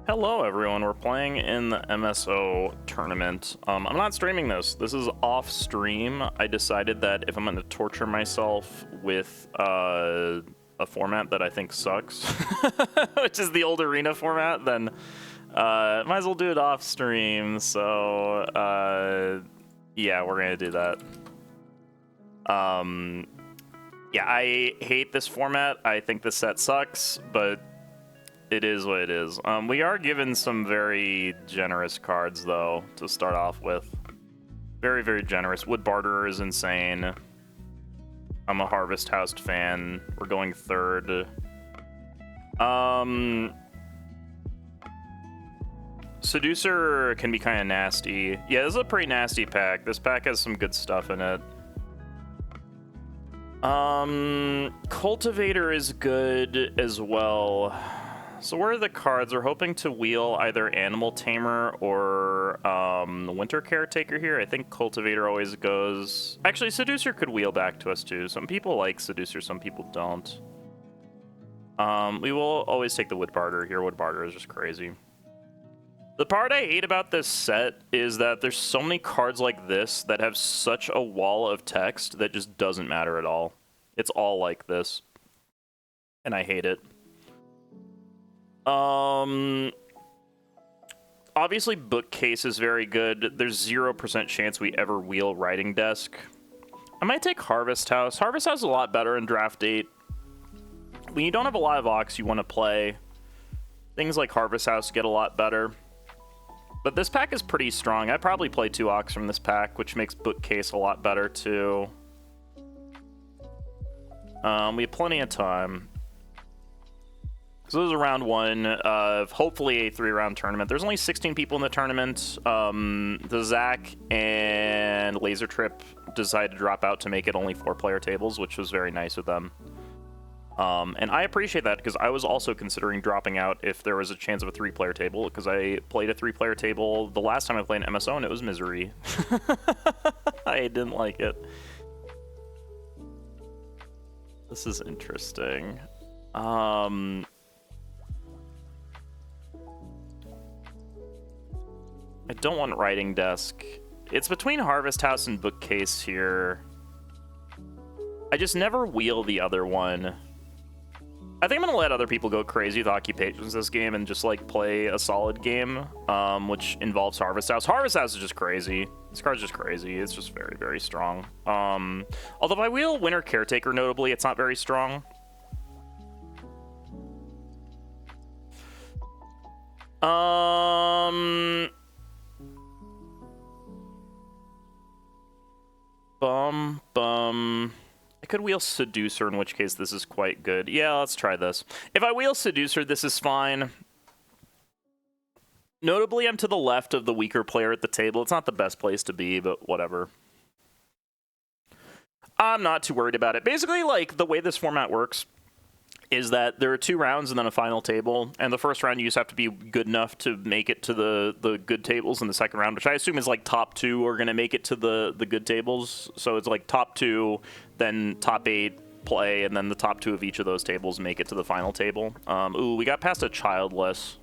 Hello everyone, we're playing in the MSO tournament. I'm not streaming this. This is off stream. I decided that if I'm going to torture myself with a format that I think sucks, which is the old arena format, then might as well do it off stream. So yeah, we're going to do that. Yeah, I hate this format. I think this set sucks, but it is what it is. We are given some very generous cards, though, to start off with. Very, very generous. Wood Barterer is insane. I'm a Harvest House fan. We're going third. Seducer can be kind of nasty. Yeah, this is a pretty nasty pack. This pack has some good stuff in it. Cultivator is good as well. So where are the cards? We're hoping to wheel either Animal Tamer or Winter Caretaker here. I think Cultivator always goes... Actually, Seducer could wheel back to us too. Some people like Seducer, some people don't. We will always take the Wood Barterer here. Wood Barterer is just crazy. The part I hate about this set is that there's so many cards like this that have such a wall of text that just doesn't matter at all. It's all like this. And I hate it. Obviously Bookcase is very good. There's 0% chance we ever wheel Writing Desk. I might take Harvest House. Harvest House is a lot better in draft date. When you don't have a lot of Ox you want to play, things like Harvest House get a lot better. But this pack is pretty strong. I'd probably play 2 Ox from this pack, which makes Bookcase a lot better too. We have plenty of time. So this is round 1 of hopefully a 3-round tournament. There's only 16 people in the tournament. The Zach and Laser Trip decided to drop out to make it only 4-player tables, which was very nice of them. And I appreciate that because I was also considering dropping out if there was a chance of a 3-player table, because I played a 3-player table the last time I played an MSO and it was misery. I didn't like it. This is interesting. I don't want Writing Desk. It's between Harvest House and Bookcase here. I just never wheel the other one. I think I'm going to let other people go crazy with occupations this game and just like play a solid game, which involves Harvest House. Harvest House is just crazy. This card's just crazy. It's just very, very strong. Although if I wheel Winter Caretaker, notably, it's not very strong. I could wheel Seducer, in which case this is quite good. Yeah, let's try this. If I wheel Seducer, this is fine. Notably, I'm to the left of the weaker player at the table. It's not the best place to be, but whatever. I'm not too worried about it. Basically, like, the way this format works is that there are 2 rounds and then a final table, and the first round you just have to be good enough to make it to the good tables in the second round, which I assume is like top 2 are going to make it to the good tables. So it's like top 2, then top 8 play, and then the top 2 of each of those tables make it to the final table. Ooh, we got past a Childless.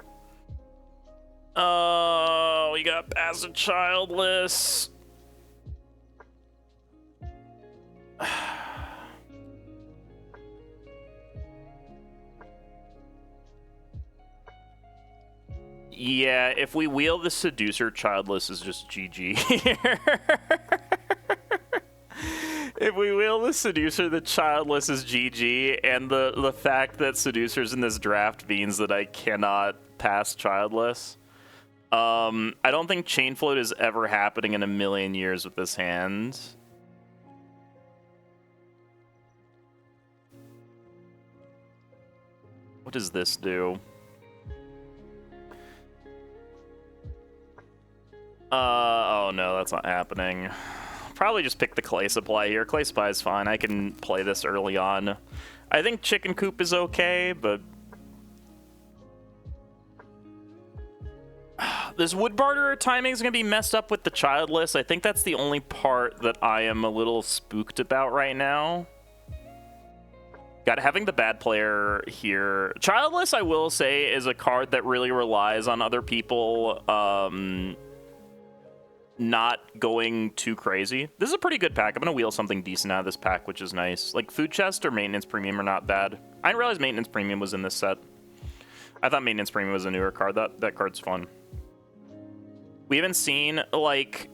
Oh, we got past a Childless. Yeah, if we wheel the Seducer, Childless is just GG here. If we wheel the Seducer, the Childless is GG, and the fact that Seducer's in this draft means that I cannot pass Childless. I don't think Chain Float is ever happening in a million years with this hand. What does this do? Oh no, that's not happening. Probably just pick the Clay Supply here. Clay Supply is fine. I can play this early on. I think Chicken Coop is okay, but... This Wood Barterer timing is going to be messed up with the Childless. I think that's the only part that I am a little spooked about right now. God, having the bad player here. Childless, I will say, is a card that really relies on other people not going too crazy. This is a pretty good pack. I'm going to wheel something decent out of this pack, which is nice. Like, Food Chest or Maintenance Premium are not bad. I didn't realize Maintenance Premium was in this set. I thought Maintenance Premium was a newer card. That card's fun. We haven't seen, like...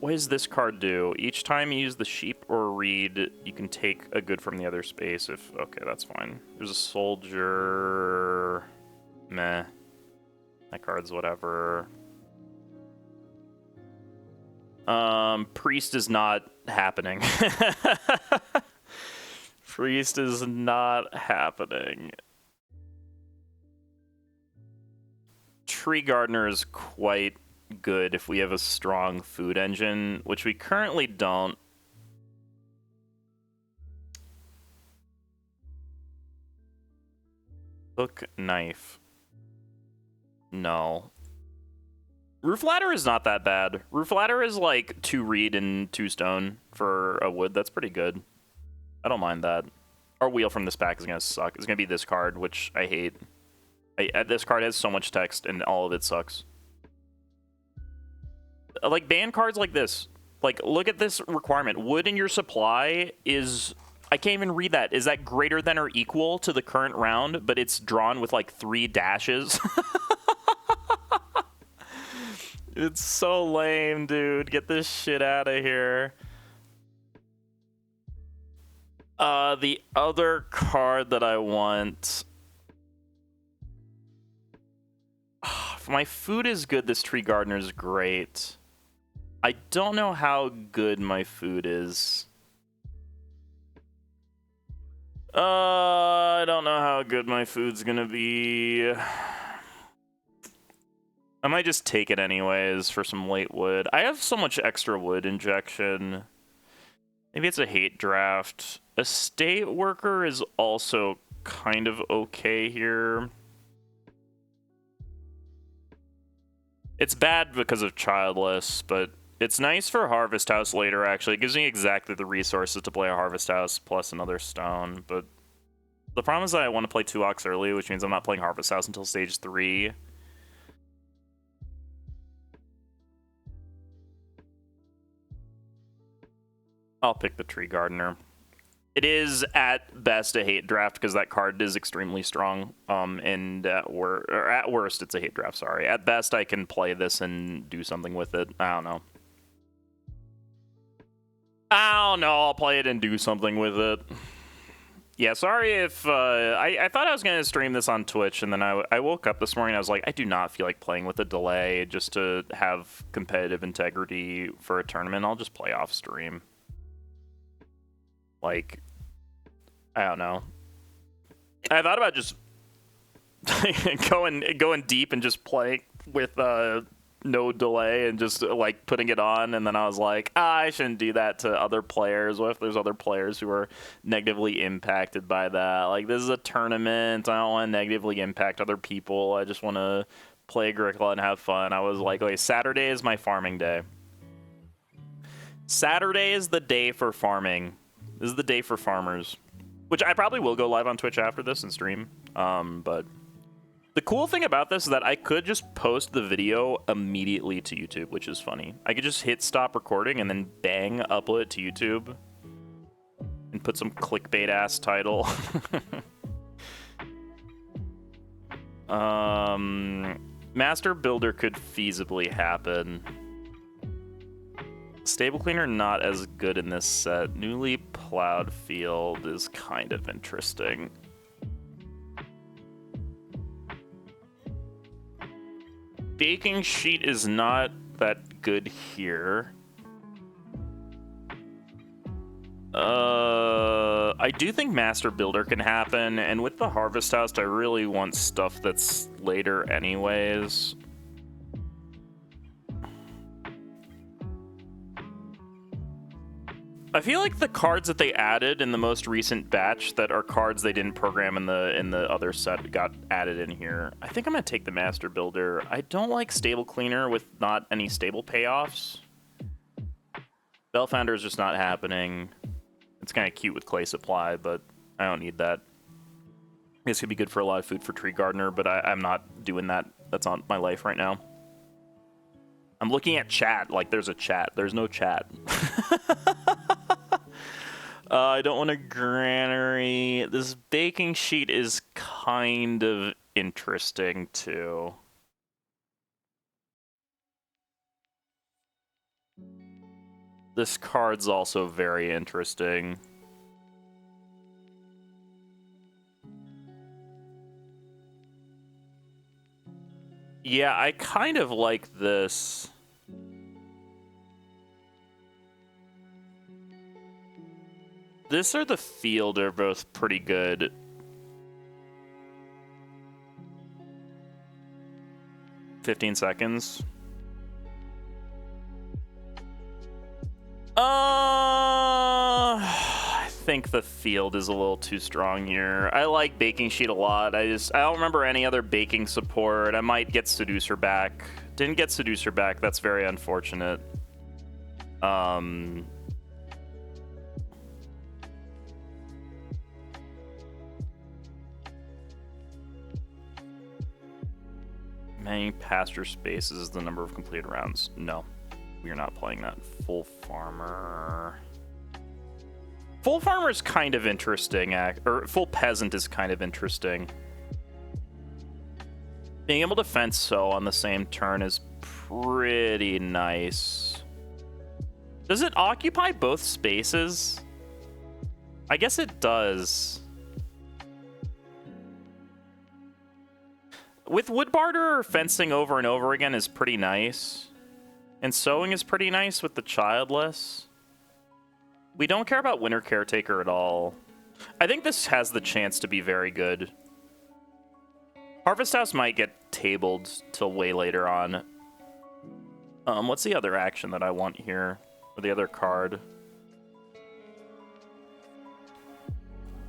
What does this card do? Each time you use the sheep or reed, you can take a good from the other space if... Okay, that's fine. There's a soldier... Meh. That card's whatever. Priest is not happening. Priest is not happening. Tree Gardener is quite good if we have a strong food engine, which we currently don't. Hook, knife. No. Roof ladder is not that bad. Roof ladder is like 2 reed and 2 stone for a wood. That's pretty good. I don't mind that. Our wheel from this pack is going to suck. It's going to be this card, which I hate. This card has so much text and all of it sucks. Like, ban cards like this. Like, look at this requirement. Wood in your supply is... I can't even read that. Is that greater than or equal to the current round, but it's drawn with, like, 3 dashes? It's so lame, dude. Get this shit out of here. The other card that I want... If my food is good, this Tree Gardener is great. I don't know how good my food is. I don't know how good my food's gonna be. I might just take it anyways for some late wood. I have so much extra wood injection. Maybe it's a hate draft. Estate Worker is also kind of okay here. It's bad because of Childless, but it's nice for Harvest House later, actually. It gives me exactly the resources to play a Harvest House plus another stone, but the problem is that I want to play 2 Ox early, which means I'm not playing Harvest House until stage 3. I'll pick the Tree Gardener. It is, at best, a hate draft because that card is extremely strong. And at worst, it's a hate draft, sorry. At best, I can play this and do something with it. I don't know. I'll play it and do something with it. Yeah, sorry if... I thought I was going to stream this on Twitch, and then I woke up this morning and I was like, I do not feel like playing with a delay just to have competitive integrity for a tournament. I'll just play off stream. Like... I don't know. I thought about just going deep and just playing with no delay and just like putting it on, and then I was like, I shouldn't do that to other players. What if there's other players who are negatively impacted by that? Like, this is a tournament. I don't want to negatively impact other people. I just want to play Agricola and have fun. I was like, okay, Saturday is my farming day. Saturday is the day for farming. This is the day for farmers. Which I probably will go live on Twitch after this and stream. But the cool thing about this is that I could just post the video immediately to YouTube, which is funny. I could just hit stop recording and then bang, upload it to YouTube. And put some clickbait-ass title. Master Builder could feasibly happen. Stable Cleaner not as good in this set. Newly Plowed Field is kind of interesting. Baking Sheet is not that good here. I do think Master Builder can happen, and with the Harvest House, I really want stuff that's later anyways. I feel like the cards that they added in the most recent batch that are cards they didn't program in the other set got added in here. I think I'm gonna take the Master Builder. I don't like Stable Cleaner with not any stable payoffs. Bell Founder is just not happening. It's kind of cute with Clay Supply, but I don't need that. This could be good for a lot of food for Tree Gardener, but I'm not doing that. That's not my life right now. I'm looking at chat like there's a chat. There's no chat. I don't want a granary. This baking sheet is kind of interesting, too. This card's also very interesting. Yeah, I kind of like this. This or the field are both pretty good. $15 seconds. I think the field is a little too strong here. I like Baking Sheet a lot. I don't remember any other baking support. I might get Seducer back. Didn't get Seducer back. That's very unfortunate. Many pasture spaces is the number of completed rounds. No, we are not playing that. Full farmer. Full farmer is kind of interesting, or full peasant is kind of interesting. Being able to fence sow on the same turn is pretty nice. Does it occupy both spaces? I guess it does. With wood barter, fencing over and over again is pretty nice. And sowing is pretty nice with the childless. We don't care about winter caretaker at all. I think this has the chance to be very good. Harvest House might get tabled till way later on. What's the other action that I want here? Or the other card?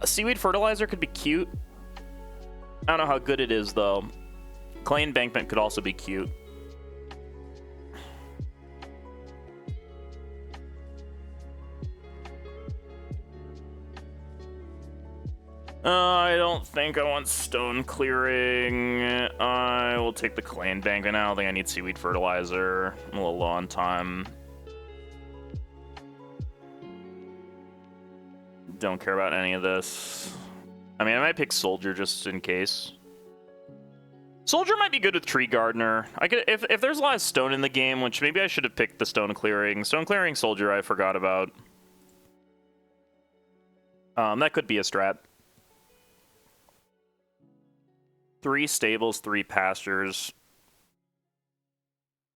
A seaweed fertilizer could be cute. I don't know how good it is, though. Clay Embankment could also be cute. I don't think I want stone clearing. I will take the Clay Embankment. I don't think I need seaweed fertilizer. I'm a little low on time. Don't care about any of this. I mean, I might pick Soldier just in case. Soldier might be good with Tree Gardener. I could, if there's a lot of stone in the game, which maybe I should have picked the stone clearing. Stone clearing Soldier I forgot about. That could be a strat. 3 stables, 3 pastures.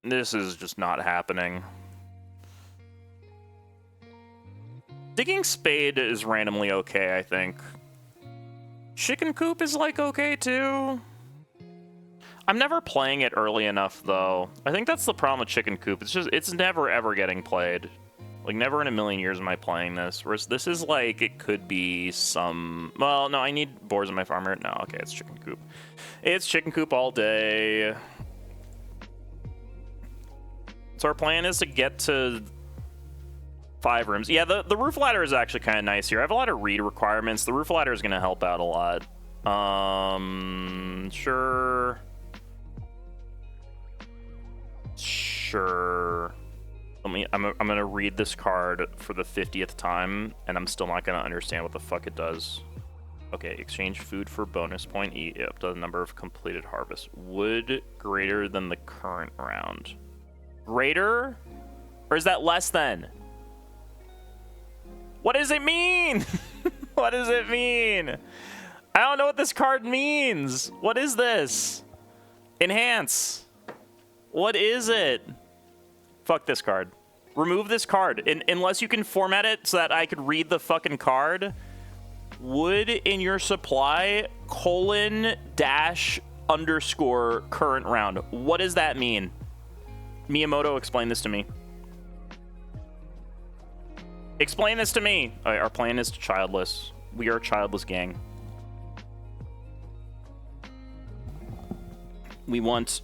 This is just not happening. Digging Spade is randomly okay, I think. Chicken Coop is like okay too. I'm never playing it early enough though. I think that's the problem with Chicken Coop. It's never ever getting played. Like never in a million years am I playing this. Whereas this is like it could be some. Well, no, I need boars in my farmer. No, okay, it's Chicken Coop. It's Chicken Coop all day. So our plan is to get to 5 rooms. Yeah, the roof ladder is actually kind of nice here. I have a lot of read requirements. The roof ladder is going to help out a lot. Sure. Sure. I'm gonna read this card for the 50th time, and I'm still not gonna understand what the fuck it does. Okay, exchange food for bonus point. Eat up to the number of completed harvests. Wood greater than the current round. Greater? Or is that less than? What does it mean? What does it mean? I don't know what this card means. What is this? Enhance. What is it? Fuck this card. Remove this card. Unless you can format it so that I could read the fucking card. Wood in your supply, :_ current round. What does that mean? Miyamoto, explain this to me. Explain this to me. All right, our plan is childless. We are a childless gang. We want...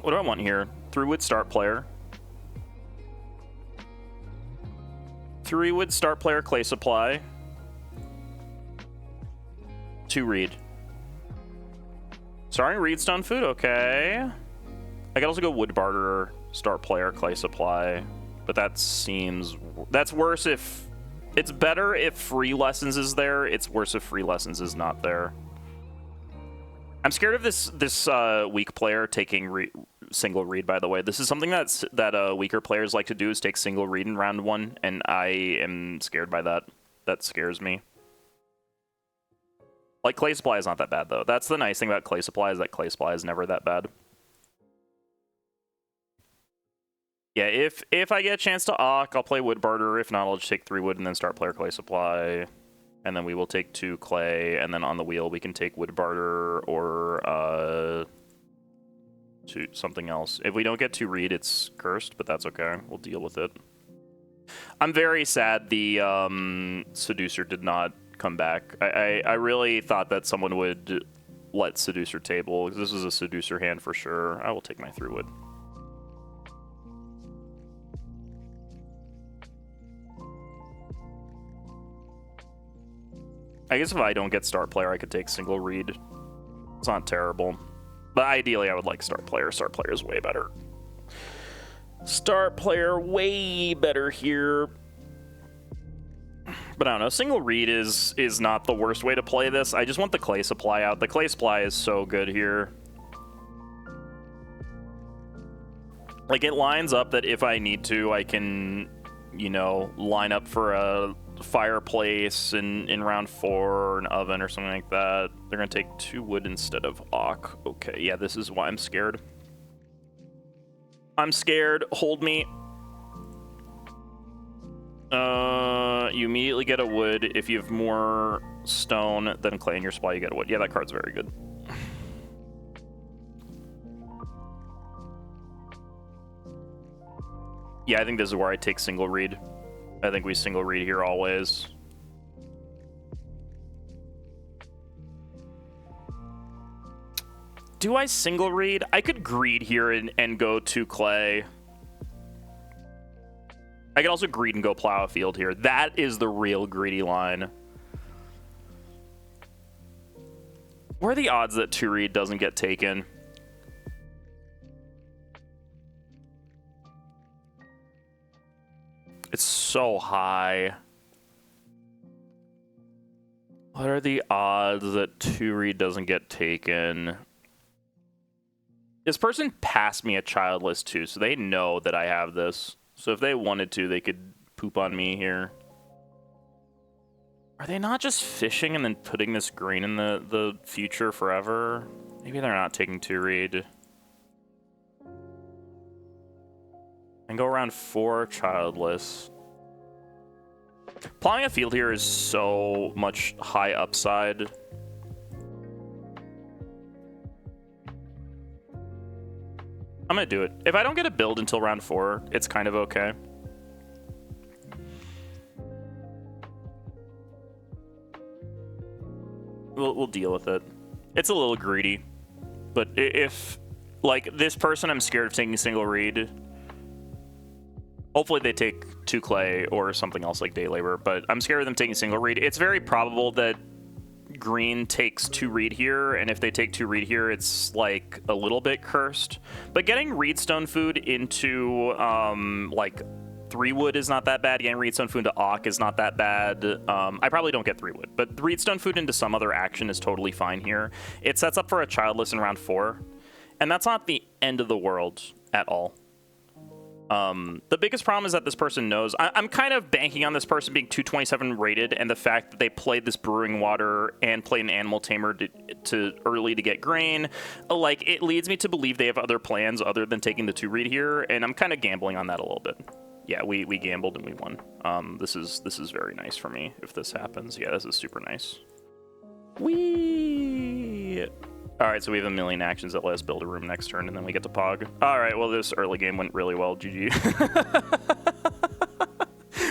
What do I want here? Throughwood start player. 3 wood start player clay supply. 2 reed. Starting reedstone food, okay. I could also go wood barter, start player clay supply, but that seems, that's worse if, it's better if free lessons is there. It's worse if free lessons is not there. I'm scared of this weak player taking single read, by the way. This is something that weaker players like to do, is take single read in round 1, and I am scared by that. That scares me. Like, clay supply is not that bad, though. That's the nice thing about clay supply, is that clay supply is never that bad. Yeah, if I get a chance to Ock, I'll play wood barter. If not, I'll just take 3 wood and then start player clay supply. And then we will take 2 clay, and then on the wheel we can take wood barter or to something else. If we don't get 2 reed, it's cursed, but that's okay. We'll deal with it. I'm very sad the Seducer did not come back. I really thought that someone would let Seducer table. This is a Seducer hand for sure. I will take my 3 wood. I guess if I don't get start player, I could take single read. It's not terrible. But ideally, I would like start player. Start player is way better. Start player way better here. But I don't know. Single read is not the worst way to play this. I just want the clay supply out. The clay supply is so good here. Like, it lines up that if I need to, I can, you know, line up for a fireplace in round 4 or an oven or something like that. They're gonna take 2 wood instead of Ock. Okay, yeah, this is why I'm scared. I'm scared. Hold me. You immediately get a wood. If you have more stone than clay in your supply, you get a wood. Yeah, that card's very good. Yeah, I think this is where I take single read. I think we single read here always. Do I single read? I could greed here and go 2 clay. I could also greed and go plow a field here. That is the real greedy line. What are the odds that 2 read doesn't get taken? It's so high. What are the odds that 2 read doesn't get taken? This person passed me a childless too, so they know that I have this. So if they wanted to, they could poop on me here. Are they not just fishing and then putting this green in the future forever? Maybe they're not taking 2 read. And go around 4 childless. Plowing a field here is so much high upside. I'm gonna do it. If I don't get a build until round 4, it's kind of okay. We'll deal with it. It's a little greedy, but if, like, this person, I'm scared of taking single read. Hopefully they take 2 clay or something else like day labor, but I'm scared of them taking single read. It's very probable that green takes 2 read here, and if they take 2 read here, it's like a little bit cursed. But getting reedstone food into like 3 wood is not that bad. Getting reedstone food into Ock is not that bad. I probably don't get 3 wood, but reedstone food into some other action is totally fine here. It sets up for a childless in round 4, and that's not the end of the world at all. The biggest problem is that this person knows. I'm kind of banking on this person being 227 rated, and the fact that they played this brewing water and played an animal tamer to early to get grain. Like, it leads me to believe they have other plans other than taking the 2 read here, and I'm kind of gambling on that a little bit. Yeah, we gambled and we won. This is very nice for me if this happens. Yeah, this is super nice. Whee! All right, so we have a million actions that let us build a room next turn, and then we get to Pog. All right, well, this early game went really well. GG.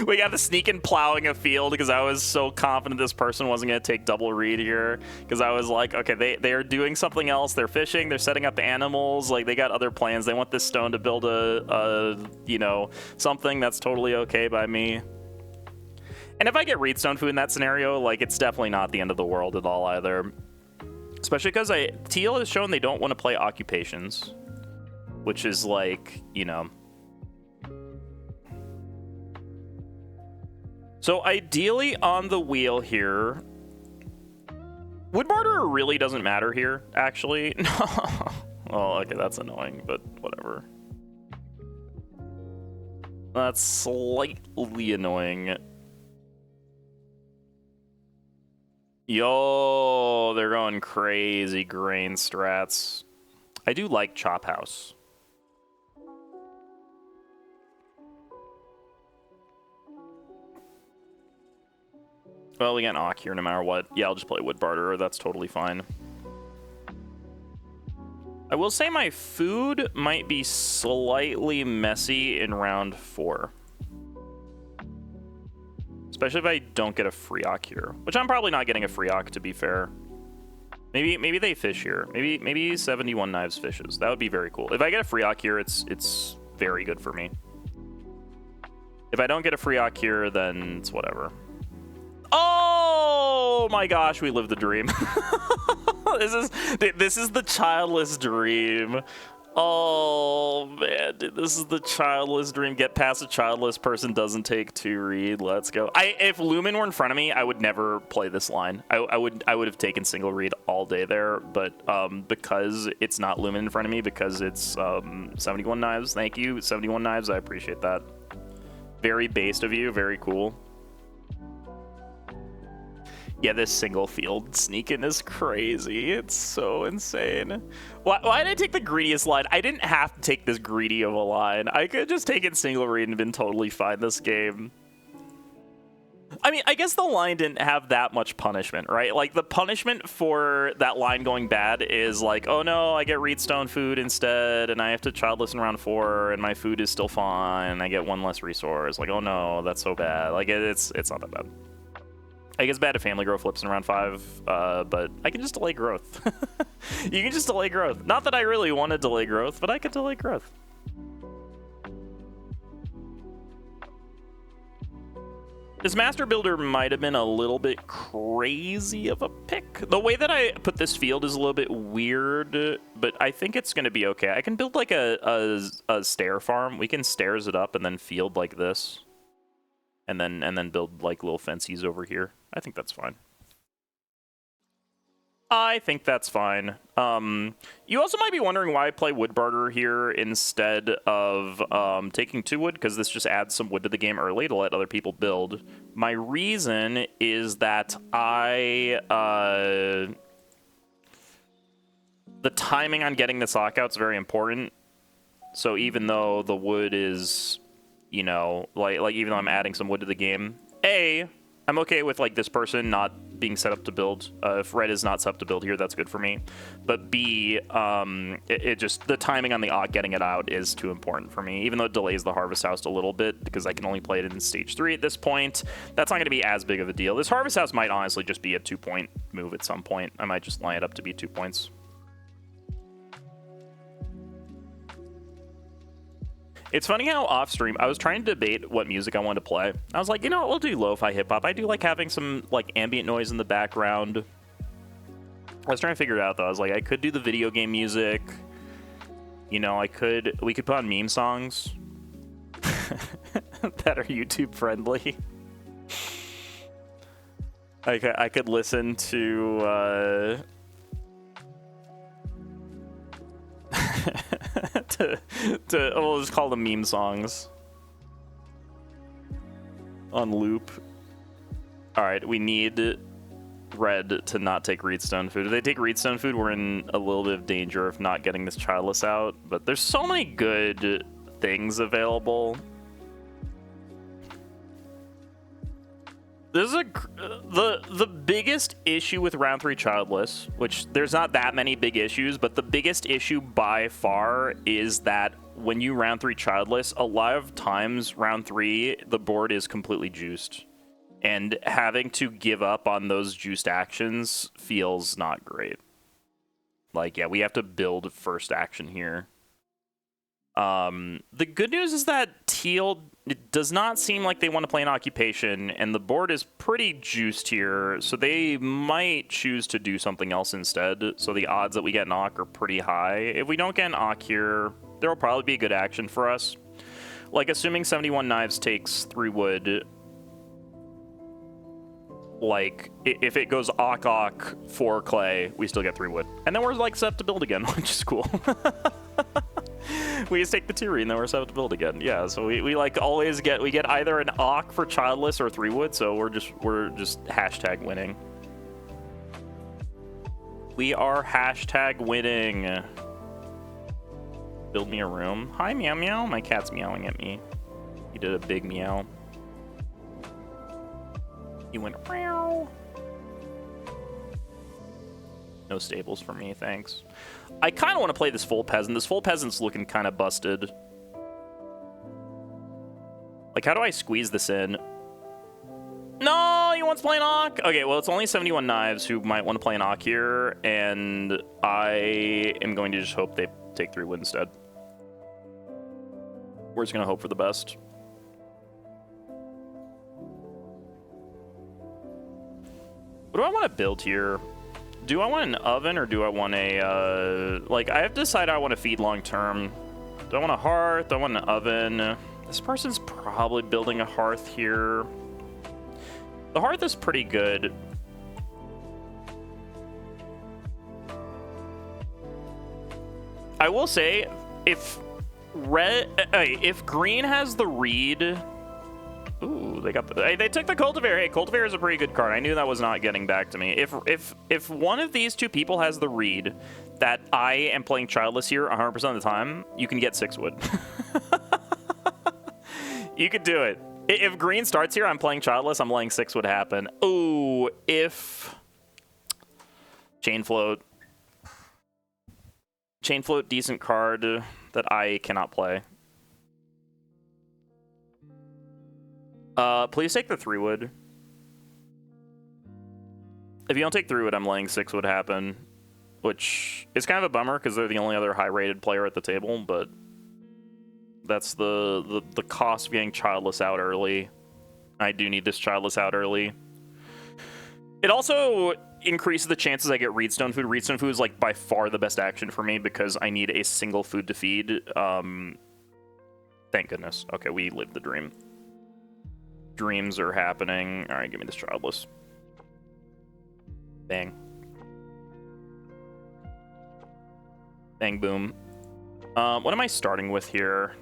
We got the sneaking plowing a field because I was so confident this person wasn't going to take double read here. Because I was like, okay, they are doing something else. They're fishing. They're setting up animals. Like, they got other plans. They want this stone to build a you know, something that's totally okay by me. And if I get Reedstone food in that scenario, like, it's definitely not the end of the world at all either. Especially because Teal has shown they don't want to play occupations, which is like, you know. So ideally on the wheel here, wood barter really doesn't matter here, actually. Oh, okay, that's annoying, but whatever. That's slightly annoying. Yo, they're going crazy grain strats. I do like Chop House. Well, we got Ock here no matter what. Yeah, I'll just play Wood Barter. That's totally fine. I will say my food might be slightly messy in round 4. Especially if I don't get a free Ock here. Which I'm probably not getting a free Ock, to be fair. Maybe they fish here. Maybe 71 Knives fishes. That would be very cool. If I get a free Ock here, it's very good for me. If I don't get a free Ock here, then it's whatever. Oh my gosh, we live the dream. This is the childless dream. Oh man, dude, this is the childless dream. Get past a childless person doesn't take 2 read. Let's go. If Lumen were in front of me, I would never play this line. I would have taken single read all day there, but because it's not Lumen in front of me, because it's 71 Knives. Thank you, 71 Knives. I appreciate that. Very based of you. Very cool. Yeah, this single field sneaking is crazy. It's so insane. Why did I take the greediest line? I didn't have to take this greedy of a line. I could just take it single read and been totally fine this game. I mean, I guess the line didn't have that much punishment, right? Like, the punishment for that line going bad is like, oh no, I get Reedstone food instead, and I have to childless in round 4, and my food is still fine, and I get 1 less resource. Like, oh no, that's so bad. Like, it's not that bad. I guess bad if Family Grow flips in round 5, but I can just delay growth. You can just delay growth. Not that I really want to delay growth, but I can delay growth. This Master Builder might have been a little bit crazy of a pick. The way that I put this field is a little bit weird, but I think it's going to be okay. I can build like a stair farm. We can stairs it up and then field like this. And then build like little fences over here. I think that's fine. I think that's fine. You also might be wondering why I play Wood Barter here instead of taking 2 wood, because this just adds some wood to the game early to let other people build. My reason is that the timing on getting this lockout is very important. So even though the wood is, you know, like even though I'm adding some wood to the game, I'm okay with like this person not being set up to build. If red is not set up to build here, that's good for me. But B, it just, the timing on the Ock getting it out is too important for me, even though it delays the Harvest House a little bit because I can only play it in stage 3 at this point. That's not going to be as big of a deal. This Harvest House might honestly just be a 2-point move at some point. I might just line it up to be 2 points. It's funny how off stream, I was trying to debate what music I wanted to play. I was like, you know what, we'll do lo-fi hip-hop. I do like having some like ambient noise in the background. I was trying to figure it out though. I was like, I could do the video game music. You know, we could put on meme songs that are YouTube friendly. I could listen to we'll just call them meme songs on loop. All right, we need red to not take Reedstone food. If they take Reedstone food, we're in a little bit of danger of not getting this childless out. But there's so many good things available. This is the biggest issue with round 3 childless, which there's not that many big issues, but the biggest issue by far is that when you round 3 childless, a lot of times round 3 the board is completely juiced, and having to give up on those juiced actions feels not great. Like, yeah, we have to build first action here. The good news is that teal, it does not seem like they want to play an occupation, and the board is pretty juiced here, so they might choose to do something else instead. So the odds that we get an Ock are pretty high. If we don't get an Ock here, there will probably be a good action for us. Like, assuming 71 Knives takes 3 wood, like, if it goes Ock 4 clay, we still get 3 wood. And then we're, like, set up to build again, which is cool. We just take the 2 reed and then we're set up to build again. Yeah, so we like always get, we get either an Ock for childless or 3 wood, so we're just hashtag winning. We are hashtag winning. Build me a room. Hi, meow meow. My cat's meowing at me. He did a big meow. He went meow. No stables for me, thanks. I kind of want to play this full peasant. This full peasant's looking kind of busted. Like, how do I squeeze this in? No, he wants to play an Ock. Okay, well, it's only 71 Knives who might want to play an Ock here, and I am going to just hope they take 3 wood instead. We're just going to hope for the best. What do I want to build here? Do I want an oven or do I want a, like, I have to decide how I want to feed long term. Do I want a hearth? Do I want an oven? This person's probably building a hearth here. The hearth is pretty good. I will say, if green has the reed, ooh, they got they took the cultivator. Hey, cultivator is a pretty good card. I knew that was not getting back to me. If one of these 2 people has the reed that I am playing childless here 100% of the time, you can get 6 wood. You could do it. If green starts here, I'm playing childless, I'm letting 6 would happen. Ooh, if chain float, decent card that I cannot play. Please take the 3 wood. If you don't take 3 wood, I'm letting 6 would happen, which is kind of a bummer because they're the only other high-rated player at the table, but that's the cost of getting childless out early. I do need this childless out early. It also increases the chances I get reedstone food. Reedstone food is like by far the best action for me because I need a single food to feed. Thank goodness. Okay, we lived the dream. Dreams are happening. All right, give me this childless. Bang. Bang, boom. What am I starting with here?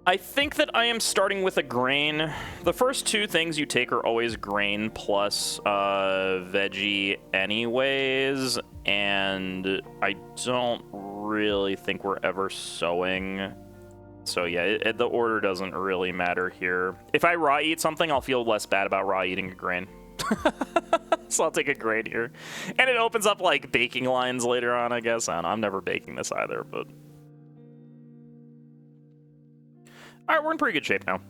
I think that I am starting with a grain. The first 2 things you take are always grain plus veggie anyways, and I don't really think we're ever sowing. So yeah, the order doesn't really matter here. If I raw eat something, I'll feel less bad about raw eating a grain. So I'll take a grain here. And it opens up like baking lines later on, I guess. I don't know, I'm never baking this either, but... Alright, we're in pretty good shape now.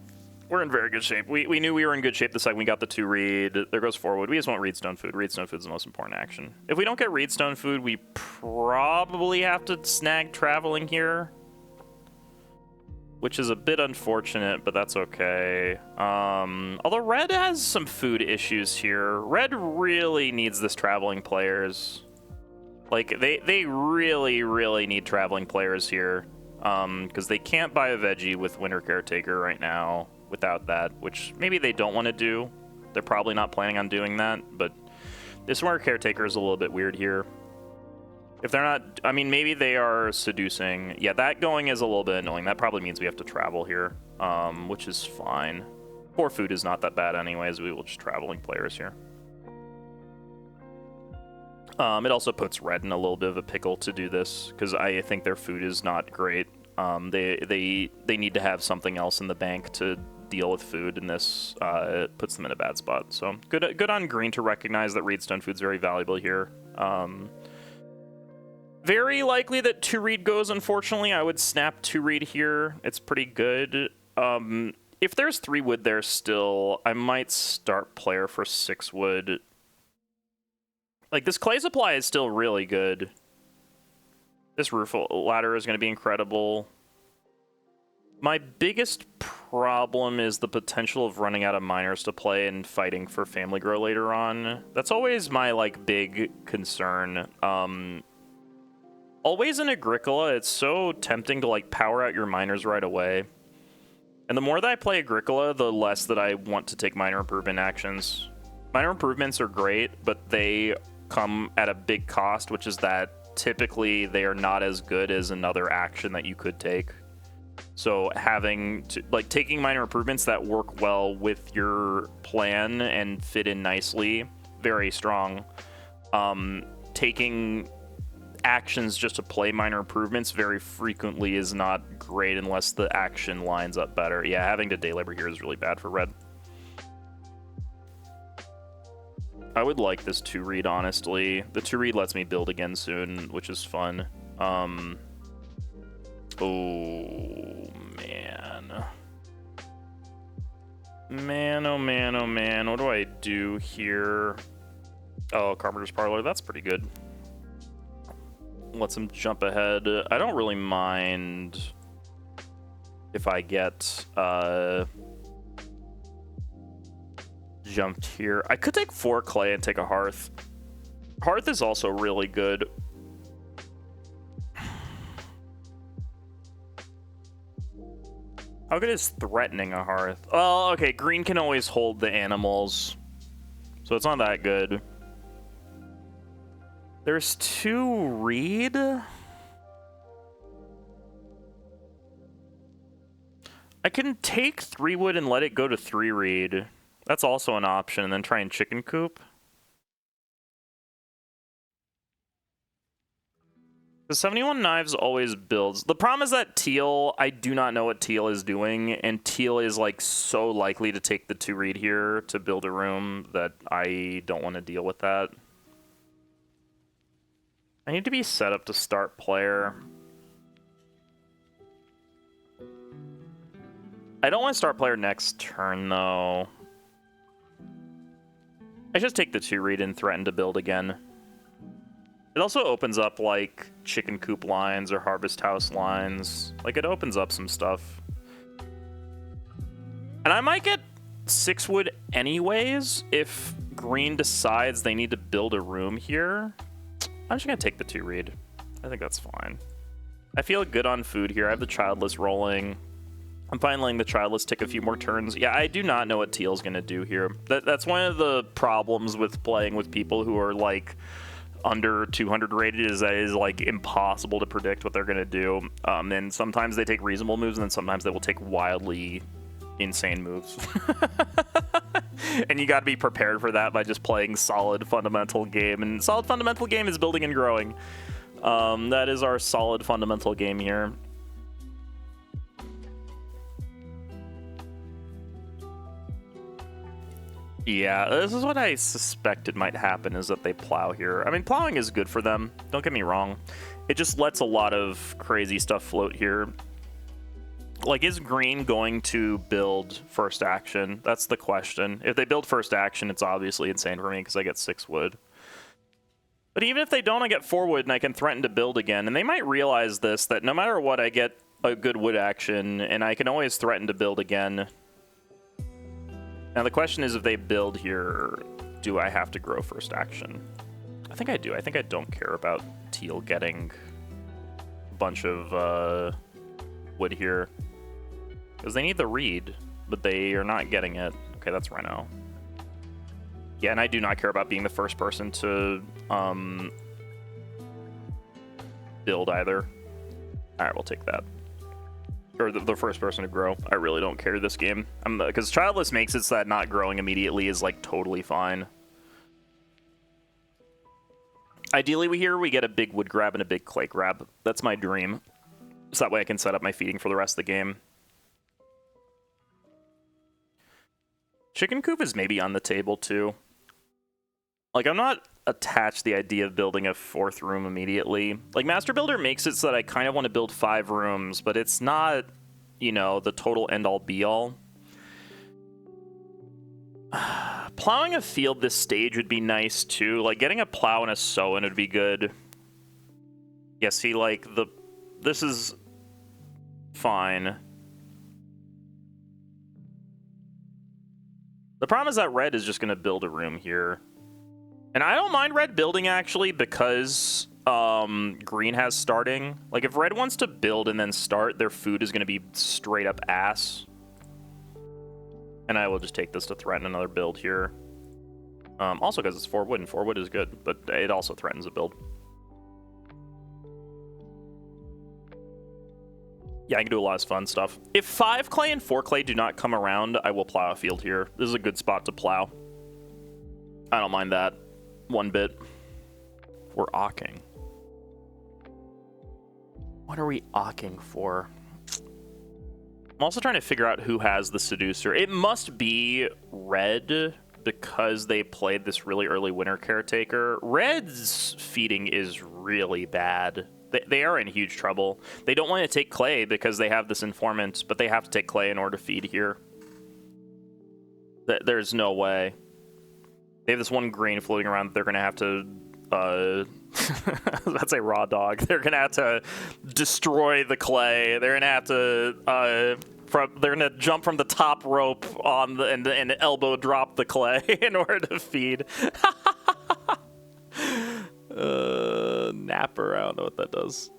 We're in very good shape. We knew we were in good shape the second we got the 2 reed. There goes forward. We just want reedstone food. Reedstone food is the most important action. If we don't get reedstone food, we probably have to snag traveling here, which is a bit unfortunate, but that's okay. Although red has some food issues here. Red really needs this traveling players. Like, they really, really need traveling players here. Because they can't buy a veggie with Winter Caretaker right now without that, which maybe they don't want to do. They're probably not planning on doing that, but this Winter Caretaker is a little bit weird here. If they're not, I mean, maybe they are seducing. Yeah, that going is a little bit annoying. That probably means we have to travel here, which is fine. 4 food is not that bad anyways. We will just traveling players here. It also puts red in a little bit of a pickle to do this, because I think their food is not great. They need to have something else in the bank to deal with food, and this puts them in a bad spot. So good on green to recognize that reedstone food is very valuable here. Very likely that 2 reed goes, unfortunately. I would snap 2 reed here. It's pretty good. If there's 3 wood there still, I might start player for 6 wood. Like, this clay supply is still really good. This roof ladder is going to be incredible. My biggest problem is the potential of running out of miners to play and fighting for family grow later on. That's always my, like, big concern. Always in Agricola, it's so tempting to, like, power out your miners right away. And the more that I play Agricola, the less that I want to take miner improvement actions. Miner improvements are great, but they come at a big cost, which is that typically they are not as good as another action that you could take. So having to, like, taking minor improvements that work well with your plan and fit in nicely, very strong. Taking actions just to play minor improvements very frequently is not great unless the action lines up better. Yeah, having to day labor here is really bad for red. I would like this 2-read, honestly. The 2-read lets me build again soon, which is fun. Oh, man. Man, oh, man, oh, man. What do I do here? Oh, Carpenter's Parlor. That's pretty good. Lets him jump ahead. I don't really mind if I get jumped here. I could take 4 clay and take a hearth. Hearth is also really good. How good is threatening a hearth? Oh, okay. Green can always hold the animals, so it's not that good. There's 2 reed. I can take 3 wood and let it go to 3 reed. That's also an option, and then try and chicken coop. The 71 knives always builds. The problem is that teal, I do not know what teal is doing, and teal is like so likely to take the 2 reed here to build a room that I don't want to deal with that. I need to be set up to start player. I don't want to start player next turn, though. I just take the 2 read and threaten to build again. It also opens up, like, chicken coop lines or harvest house lines. Like, it opens up some stuff. And I might get 6 wood anyways if green decides they need to build a room here. I'm just going to take the 2 read. I think that's fine. I feel good on food here. I have the childless rolling. I'm fine letting the childless take a few more turns. Yeah, I do not know what teal's going to do here. That's one of the problems with playing with people who are, like, under 200 rated is that it is, like, impossible to predict what they're going to do. And sometimes they take reasonable moves, and then sometimes they will take wildly insane moves. And you got to be prepared for that by just playing solid fundamental game. And solid fundamental game is building and growing. That is our solid fundamental game here. Yeah, this is what I suspected might happen, is that they plow here. I mean, plowing is good for them. Don't get me wrong. It just lets a lot of crazy stuff float here. Like, is green going to build first action? That's the question. If they build first action, it's obviously insane for me because I get 6 wood. But even if they don't, I get 4 wood and I can threaten to build again. And they might realize this, that no matter what, I get a good wood action and I can always threaten to build again. Now the question is, if they build here, do I have to grow first action? I think I do. I think I don't care about teal getting a bunch of wood here. Because they need the reed, but they are not getting it. Okay, that's Reno. Yeah, and I do not care about being the first person to build either. Alright, we'll take that. Or the first person to grow. I really don't care this game. Because childless makes it so that not growing immediately is, like, totally fine. Ideally, we get a big wood grab and a big clay grab. That's my dream. So that way I can set up my feeding for the rest of the game. Chicken coop is maybe on the table, too. Like, I'm not attached to the idea of building a 4th room immediately. Like, Master Builder makes it so that I kind of want to build 5 rooms, but it's not, you know, the total end-all be-all. Plowing a field this stage would be nice, too. Like, getting a plow and a sow-in would be good. Yeah, see, like, this is fine. The problem is that red is just going to build a room here. And I don't mind red building, actually, because green has starting. Like, if red wants to build and then start, their food is going to be straight up ass. And I will just take this to threaten another build here. Also because it's 4 wood, and 4 wood is good, but it also threatens a build. Yeah, I can do a lot of fun stuff. If 5 clay and 4 clay do not come around, I will plow a field here. This is a good spot to plow. I don't mind that one bit. We're awking. What are we awking for? I'm also trying to figure out who has the seducer. It must be red because they played this really early winter caretaker. Red's feeding is really bad. They are in huge trouble. They don't want to take clay because they have this informant, but they have to take clay in order to feed here. There's no way. They have this one green floating around that they're going to have to... that's a raw dog. They're going to have to destroy the clay. They're going to have to... they're going to jump from the top rope on and elbow drop the clay in order to feed. Napper, I don't know what that does.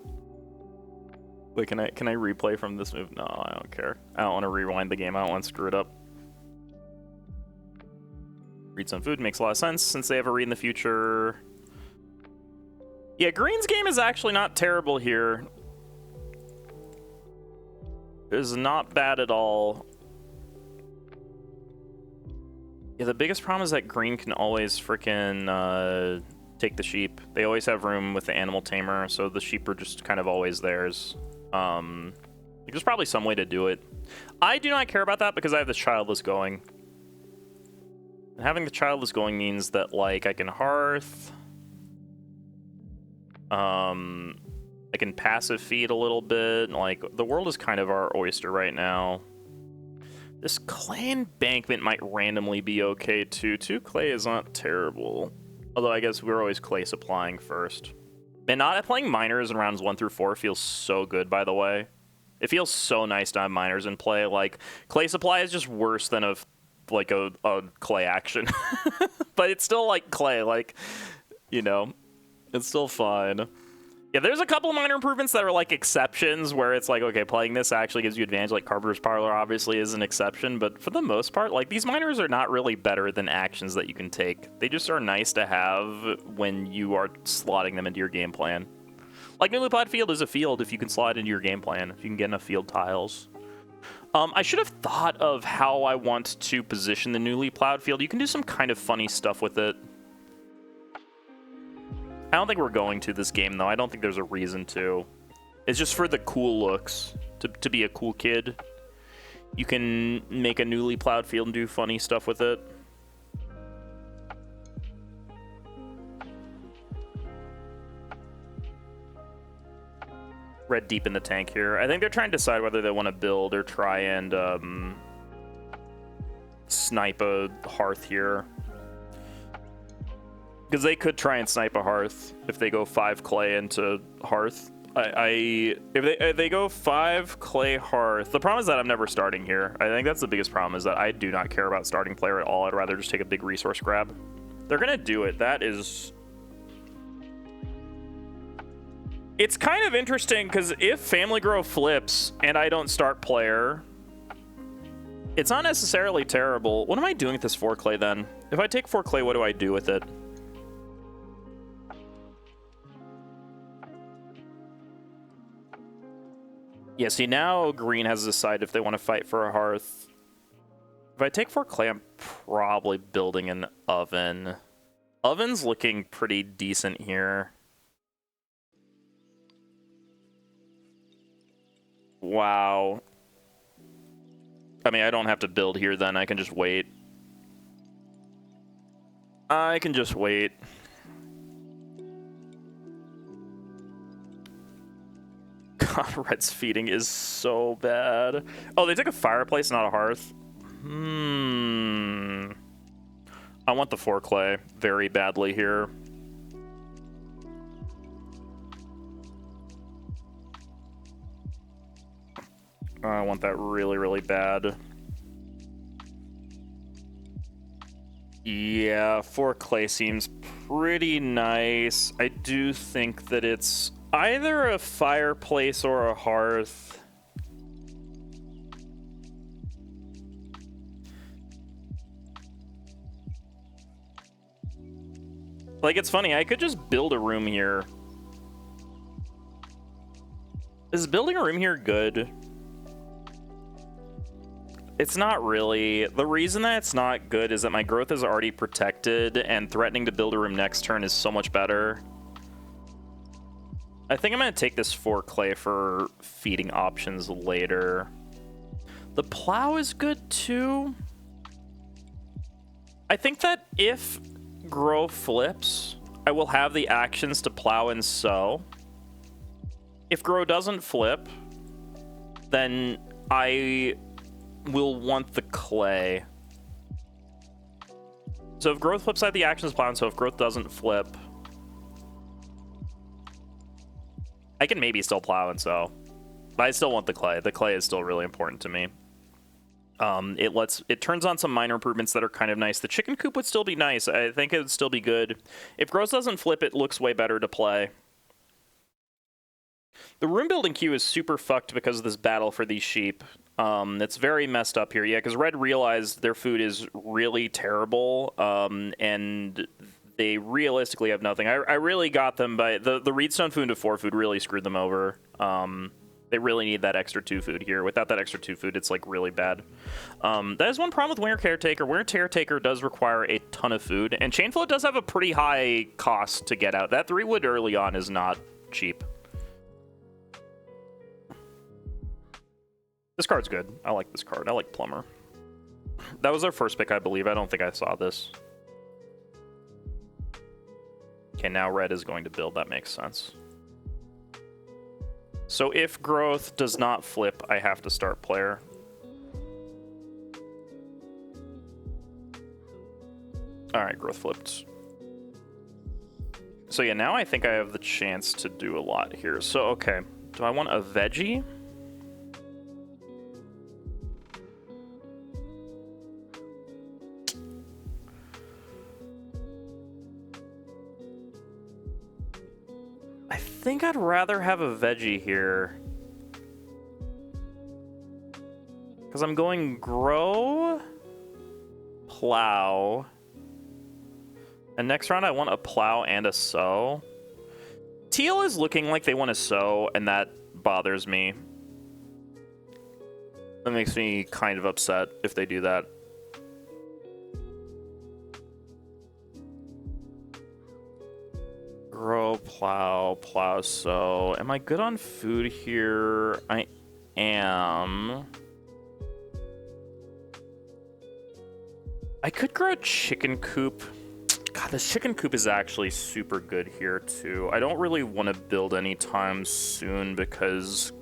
Wait, can I replay from this move? No, I don't care. I don't want to rewind the game. I don't want to screw it up. Read some food makes a lot of sense since they have a read in the future. Yeah, green's game is actually not terrible here. It is not bad at all. Yeah, the biggest problem is that green can always freaking take the sheep. They always have room with the animal tamer, so the sheep are just kind of always theirs. There's probably some way to do it. I do not care about that because I have this childless going. And having the childless going means that, like, I can hearth. I can passive feed a little bit. Like, the world is kind of our oyster right now. This clay embankment might randomly be okay, too. 2 clay is not terrible. Although I guess we're always clay supplying first. And not playing miners in rounds 1 through 4 feels so good, by the way. It feels so nice to have miners in play. Like, clay supply is just worse than a clay action. But it's still like clay, like, you know, it's still fine. Yeah, there's a couple of minor improvements that are like exceptions where it's like, okay, playing this actually gives you advantage. Like Carpenter's Parlor obviously is an exception, but for the most part, like, these minors are not really better than actions that you can take. They just are nice to have when you are slotting them into your game plan. Like, newly plowed field is a field if you can slot it into your game plan, if you can get enough field tiles. I should have thought of how I want to position the newly plowed field. You can do some kind of funny stuff with it. I don't think we're going to this game, though. I don't think there's a reason to. It's just for the cool looks, to be a cool kid. You can make a newly plowed field and do funny stuff with it. Red deep in the tank here. I think they're trying to decide whether they want to build or try and snipe a hearth here. Because they could try and snipe a hearth if they go 5 clay into hearth. If they go 5 clay hearth, the problem is that I'm never starting here. I think that's the biggest problem, is that I do not care about starting player at all. I'd rather just take a big resource grab. They're gonna do it. That is... It's kind of interesting because if Family Grow flips and I don't start player, it's not necessarily terrible. What am I doing with this 4 clay then? If I take 4 clay, what do I do with it? Yeah, see, now green has to decide if they want to fight for a hearth. If I take 4 clay, I'm probably building an oven. Oven's looking pretty decent here. Wow. I mean, I don't have to build here then. I can just wait. I can just wait. God, Red's feeding is so bad. Oh, they took a fireplace, not a hearth. I want the 4 clay very badly here. I want that really, really bad. Yeah, 4 clay seems pretty nice. I do think that it's either a fireplace or a hearth. Like, it's funny, I could just build a room here. Is building a room here good? It's not really. The reason that it's not good is that my growth is already protected, and threatening to build a room next turn is so much better. I think I'm going to take this 4 clay for feeding options later. The plow is good too. I think that if grow flips, I will have the actions to plow and sow. If grow doesn't flip, then I will want the clay. So if growth flips, I have the actions plow and sow. If growth doesn't flip, I can maybe still plow and sow. But I still want the clay. The clay is still really important to me. It turns on some minor improvements that are kind of nice. The chicken coop would still be nice. I think it would still be good. If growth doesn't flip, it looks way better to play. The room building queue is super fucked because of this battle for these sheep. It's very messed up here. Yeah, because Red realized their food is really terrible, and they realistically have nothing. I really got them by the Reedstone food to 4 food really screwed them over. They really need that extra 2 food here. Without that extra 2 food, it's like really bad. That is one problem with Winter Caretaker. Winter Caretaker does require a ton of food, and Chain Float does have a pretty high cost to get out. That 3 wood early on is not cheap. This card's good. I like this card. I like Plumber. That was our first pick, I believe. I don't think I saw this. Okay, now Red is going to build. That makes sense. So if growth does not flip, I have to start player. All right, growth flipped. So yeah, now I think I have the chance to do a lot here. So, okay. Do I want a veggie? I think I'd rather have a veggie here. Because I'm going grow, plow, and next round I want a plow and a sow. Teal is looking like they want to sow, and that bothers me. That makes me kind of upset if they do that. Grow, plow, plow, sow. Am I good on food here? I am. I could grow a chicken coop. God, this chicken coop is actually super good here too. I don't really want to build anytime soon because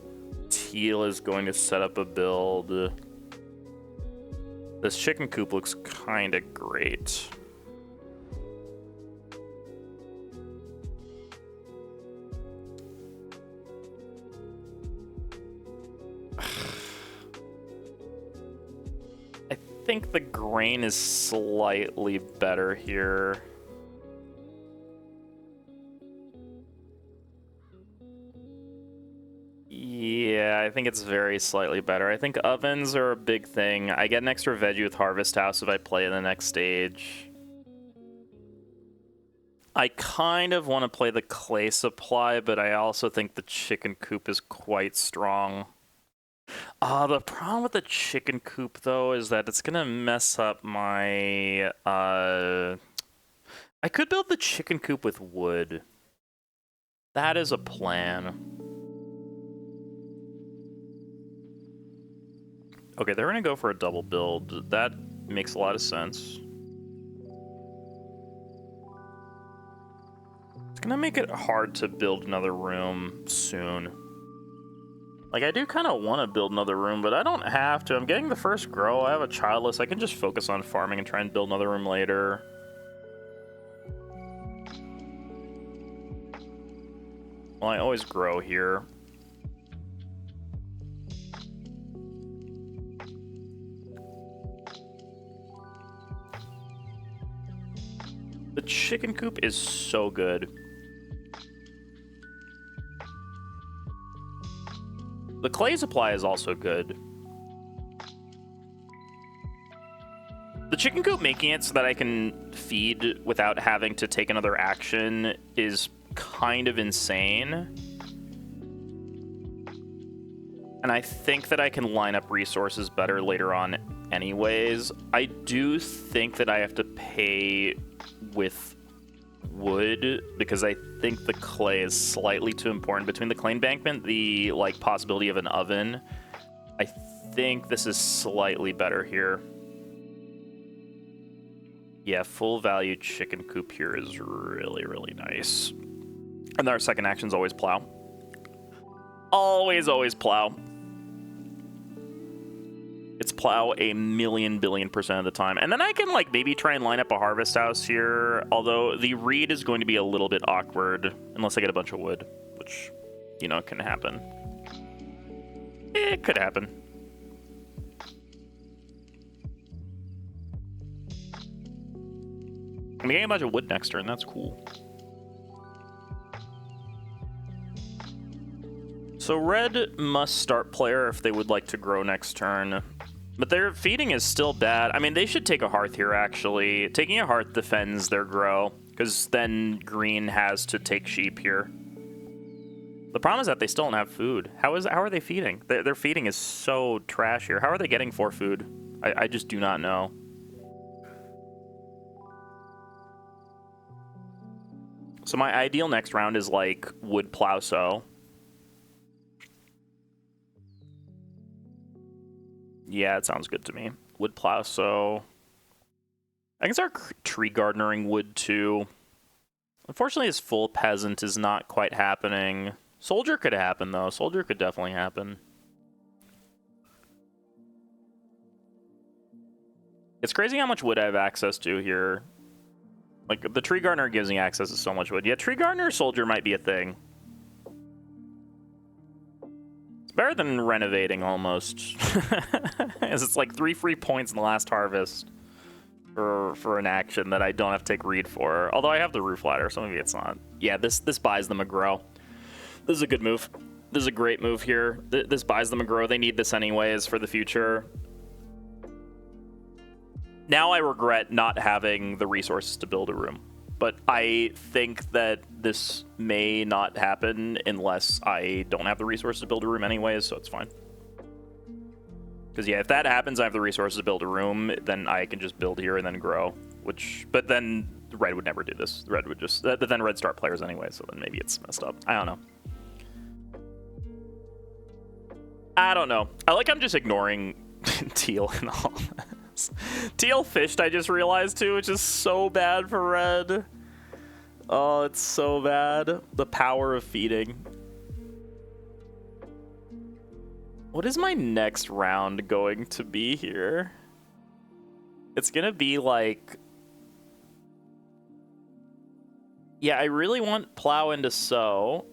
Teal is going to set up a build. This chicken coop looks kind of great. I think the grain is slightly better here. Yeah, I think it's very slightly better. I think ovens are a big thing. I get an extra veggie with Harvest House if I play in the next stage. I kind of want to play the clay supply, but I also think the chicken coop is quite strong. The problem with the chicken coop, though, is that it's gonna mess up my, I could build the chicken coop with wood. That is a plan. Okay, they're gonna go for a double build. That makes a lot of sense. It's gonna make it hard to build another room soon. Like, I do kind of want to build another room, but I don't have to. I'm getting the first grow. I have a childless. I can just focus on farming and try and build another room later. Well, I always grow here. chicken coop is so good. The clay supply is also good. The chicken coop making it so that I can feed without having to take another action is kind of insane. And I think that I can line up resources better later on anyways. I do think that I have to pay with wood because I think the clay is slightly too important. Between the clay embankment, the like possibility of an oven, I think this is slightly better here. Yeah, full value chicken coop here is really, really nice. And then our second action is always plow. Always plow. It's plow a million billion % of the time. And then I can like maybe try and line up a harvest house here. Although the reed is going to be a little bit awkward unless I get a bunch of wood, which, you know, can happen. It could happen. I'm getting a bunch of wood next turn. That's cool. So red must start player if they would like to grow next turn. But their feeding is still bad. I mean, they should take a hearth here, actually. Taking a hearth defends their grow, because then green has to take sheep here. The problem is that they still don't have food. How are they feeding? Their feeding is so trash here. How are they getting 4 food? I just do not know. So my ideal next round is like wood plow sow. Yeah, it sounds good to me. Wood plow sow. I can start tree gardenering wood too. Unfortunately, his full peasant is not quite happening. Soldier could happen though. Soldier could definitely happen. It's crazy how much wood I have access to here. Like, the tree gardener gives me access to so much wood. Yeah, tree gardener soldier might be a thing. It's better than renovating, almost. As it's like 3 free points in the last harvest for an action that I don't have to take reed for. Although I have the roof ladder, so maybe it's not. Yeah, this buys them a grow. This is a good move. This is a great move here. This buys them a grow. They need this anyways for the future. Now I regret not having the resources to build a room, but I think that this may not happen unless I don't have the resources to build a room anyways, so it's fine. Because yeah, if that happens, I have the resources to build a room, then I can just build here and then grow, but then red would never do this. Red would just, but then red start players anyway, so then maybe it's messed up. I don't know. I'm just ignoring teal and all this. Teal fished, I just realized too, which is so bad for red. Oh, it's so bad. The power of feeding. What is my next round going to be here? It's gonna be like... Yeah, I really want plow into sow.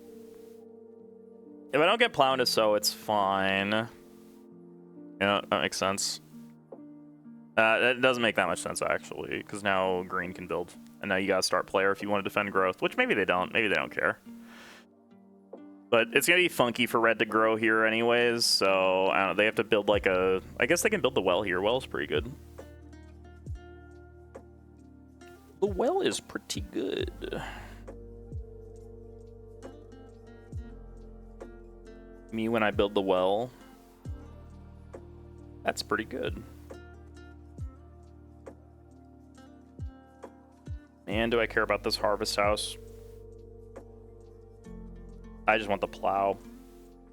If I don't get plow into sow, it's fine. Yeah, that makes sense. It doesn't make that much sense, actually, because now green can build. And now you gotta start player if you want to defend growth, which maybe they don't. Maybe they don't care. But it's gonna be funky for red to grow here anyways, so I don't know, they have to build like a... I guess they can build the well here. Well's pretty good. The well is pretty good. Me when I build the well. That's pretty good. And do I care about this harvest house? I just want the plow.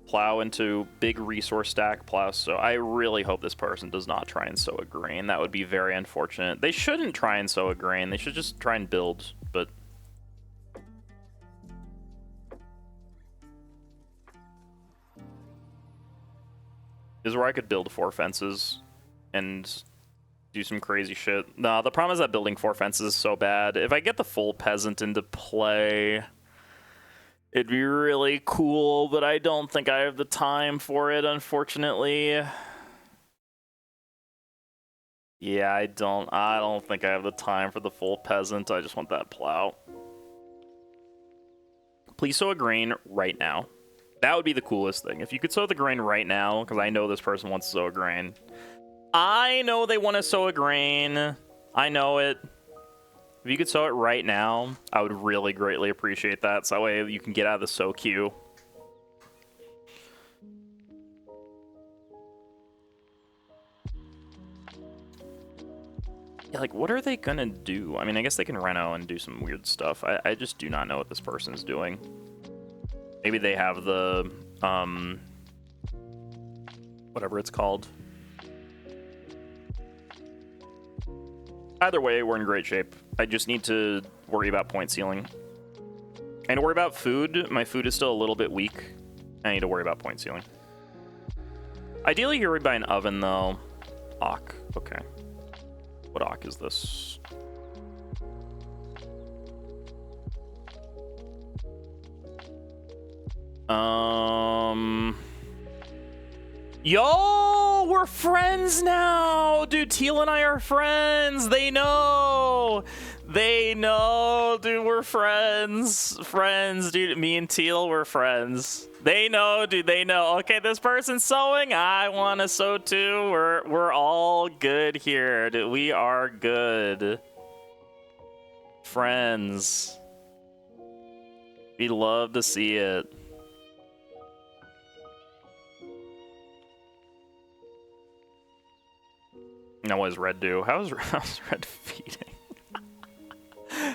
Plow into big resource stack plow. So I really hope this person does not try and sow a grain. That would be very unfortunate. They shouldn't try and sow a grain. They should just try and build, but... This is where I could build 4 fences and do some crazy shit. No, the problem is that building 4 fences is so bad. If I get the full peasant into play, it'd be really cool, but I don't think I have the time for it, unfortunately. Yeah, I don't think I have the time for the full peasant. I just want that plow. Please sow a grain right now. That would be the coolest thing. If you could sow the grain right now, because I know this person wants to sow a grain. I know they want to sow a grain. I know it. If you could sow it right now, I would really greatly appreciate that. So that way you can get out of the sow queue. Yeah, like, what are they gonna do? I mean, I guess they can reno and do some weird stuff. I just do not know what this person's doing. Maybe they have the, whatever it's called. Either way, we're in great shape. I just need to worry about point ceiling. And worry about food. My food is still a little bit weak. I need to worry about point ceiling. Ideally, you're by an oven, though. Ock. Okay. What ock is this? Yo, we're friends now! Dude, Teal and I are friends! They know! They know, dude, we're friends. Friends, dude, me and Teal, we're friends. They know, dude, they know. Okay, this person's sewing, I want to sew too. We're all good here, dude. We are good. Friends. We love to see it. Now, what does Red do? How's Red feeding?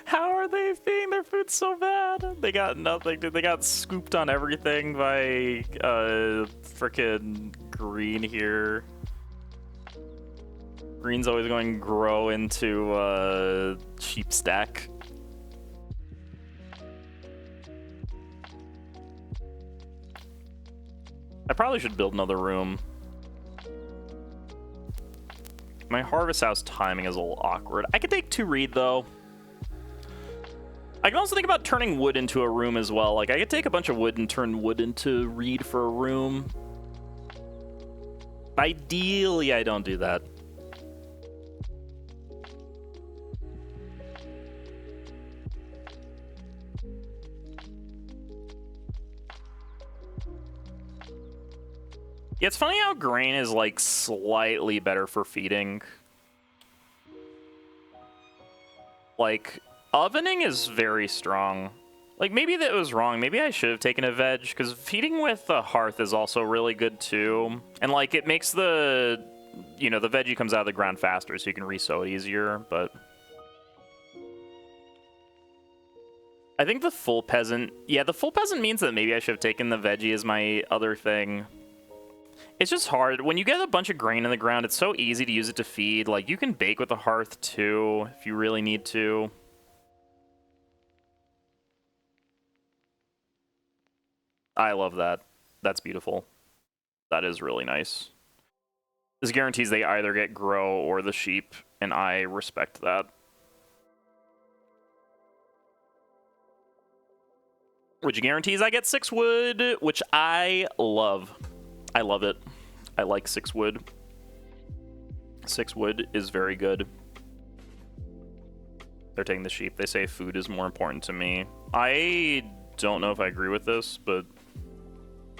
How are they feeding their food so bad? They got nothing, dude. They got scooped on everything by frickin' Green here. Green's always going to grow into sheep stack. I probably should build another room. My harvest house timing is a little awkward. I could take 2 reed, though. I can also think about turning wood into a room as well. Like, I could take a bunch of wood and turn wood into reed for a room. Ideally, I don't do that. Yeah, it's funny how grain is, like, slightly better for feeding. Like, ovening is very strong. Like, maybe that was wrong. Maybe I should have taken a veg, because feeding with the hearth is also really good, too. And, like, it makes the, you know, the veggie comes out of the ground faster, so you can re-sow it easier, but... I think the full peasant... Yeah, the full peasant means that maybe I should have taken the veggie as my other thing. It's just hard. When you get a bunch of grain in the ground, it's so easy to use it to feed. Like, you can bake with the hearth, too, if you really need to. I love that. That's beautiful. That is really nice. This guarantees they either get grow or the sheep, and I respect that. Which guarantees I get 6 wood, which I love. I love it. I like 6 wood. 6 wood is very good. They're taking the sheep. They say food is more important to me. I don't know if I agree with this, but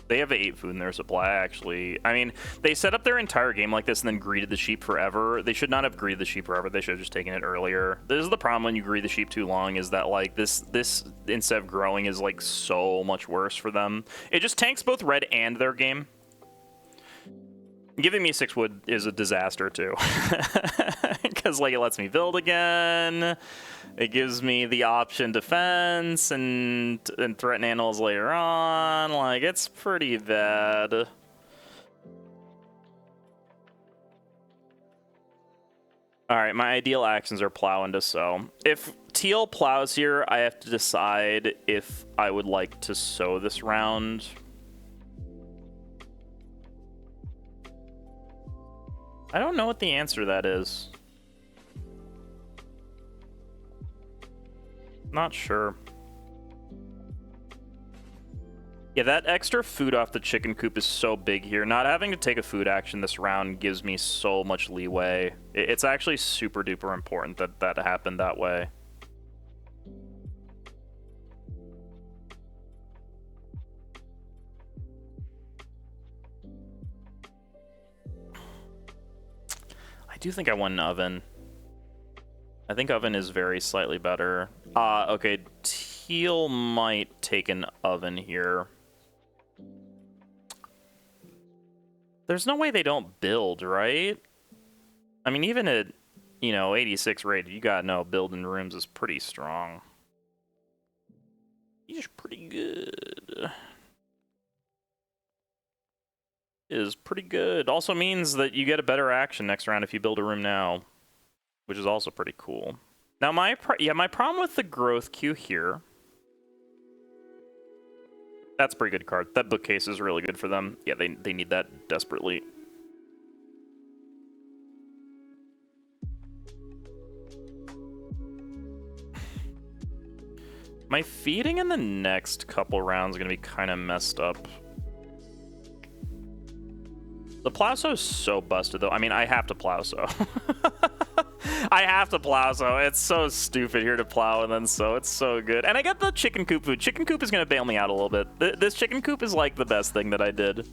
they have 8 food in their supply, actually. I mean, they set up their entire game like this and then greeted the sheep forever. They should not have greeted the sheep forever. They should have just taken it earlier. This is the problem when you greet the sheep too long, is that, like, this instead of growing is, like, so much worse for them. It just tanks both red and their game. Giving me 6 wood is a disaster, too. Because, like, it lets me build again. It gives me the option defense and threaten animals later on. Like, it's pretty bad. Alright, my ideal actions are plow and to sow. If Teal plows here, I have to decide if I would like to sow this round. I don't know what the answer to that is. Not sure. Yeah, that extra food off the chicken coop is so big here. Not having to take a food action this round gives me so much leeway. It's actually super duper important that that happened that way. I do think I want an oven. I think oven is very slightly better. Okay, teal might take an oven here. There's no way they don't build, right? I mean, even at, you know, 86 rated, you gotta know building rooms is pretty strong. He's pretty good. Is pretty good. Also means that you get a better action next round if you build a room now, which is also pretty cool. Now, my problem with the growth queue here... That's a pretty good card. That bookcase is really good for them. Yeah, they need that desperately. My feeding in the next couple rounds is going to be kind of messed up. The Plowso is so busted, though. I mean, I have to Plowso. I have to Plowso. It's so stupid here to plow and then sow. It's so good. And I get the chicken coop food. Chicken coop is going to bail me out a little bit. This chicken coop is, like, the best thing that I did.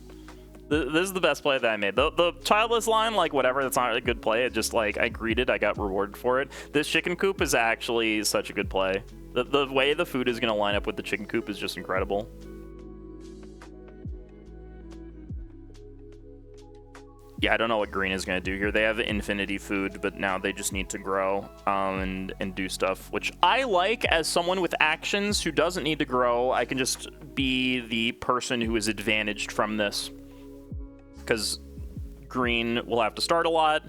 This is the best play that I made. The childless line, like, whatever, that's not a good play. It just, like, I greeted. I got rewarded for it. This chicken coop is actually such a good play. The way the food is going to line up with the chicken coop is just incredible. Yeah, I don't know what green is going to do here. They have infinity food, but now they just need to grow and do stuff, which I like as someone with actions who doesn't need to grow. I can just be the person who is advantaged from this, because green will have to start a lot.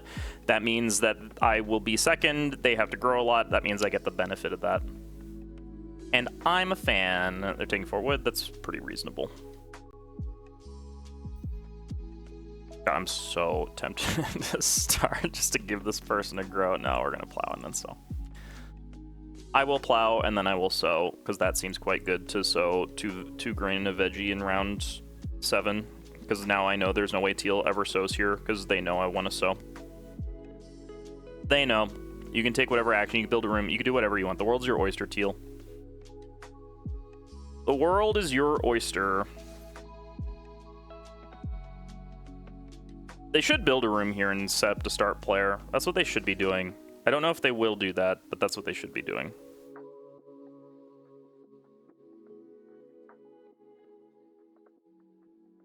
That means that I will be second. They have to grow a lot. That means I get the benefit of that. And I'm a fan. They're taking 4 wood. That's pretty reasonable. I'm so tempted to start just to give this person a grow. No, we're gonna plow and then sow. I will plow and then I will sow, because that seems quite good to sow two grain and a veggie in round 7. Because now I know there's no way teal ever sows here, because they know I want to sow. They know. You can take whatever action, you can build a room, you can do whatever you want. The world's your oyster, teal. The world is your oyster. They should build a room here and set up to start player. That's what they should be doing. I don't know if they will do that, but that's what they should be doing.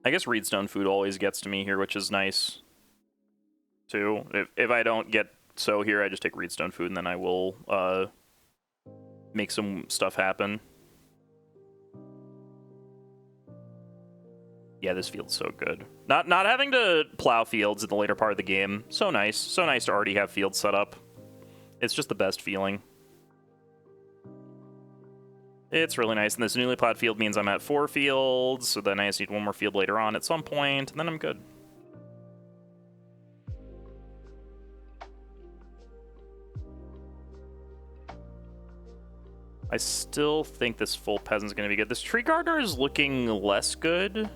I guess Reedstone food always gets to me here, which is nice, too. If I don't get so here, I just take Reedstone food, and then I will make some stuff happen. Yeah, this field's so good. Not having to plow fields in the later part of the game. So nice. So nice to already have fields set up. It's just the best feeling. It's really nice. And this newly plowed field means I'm at 4 fields, so then I just need 1 more field later on at some point, and then I'm good. I still think this full peasant's going to be good. This tree gardener is looking less good.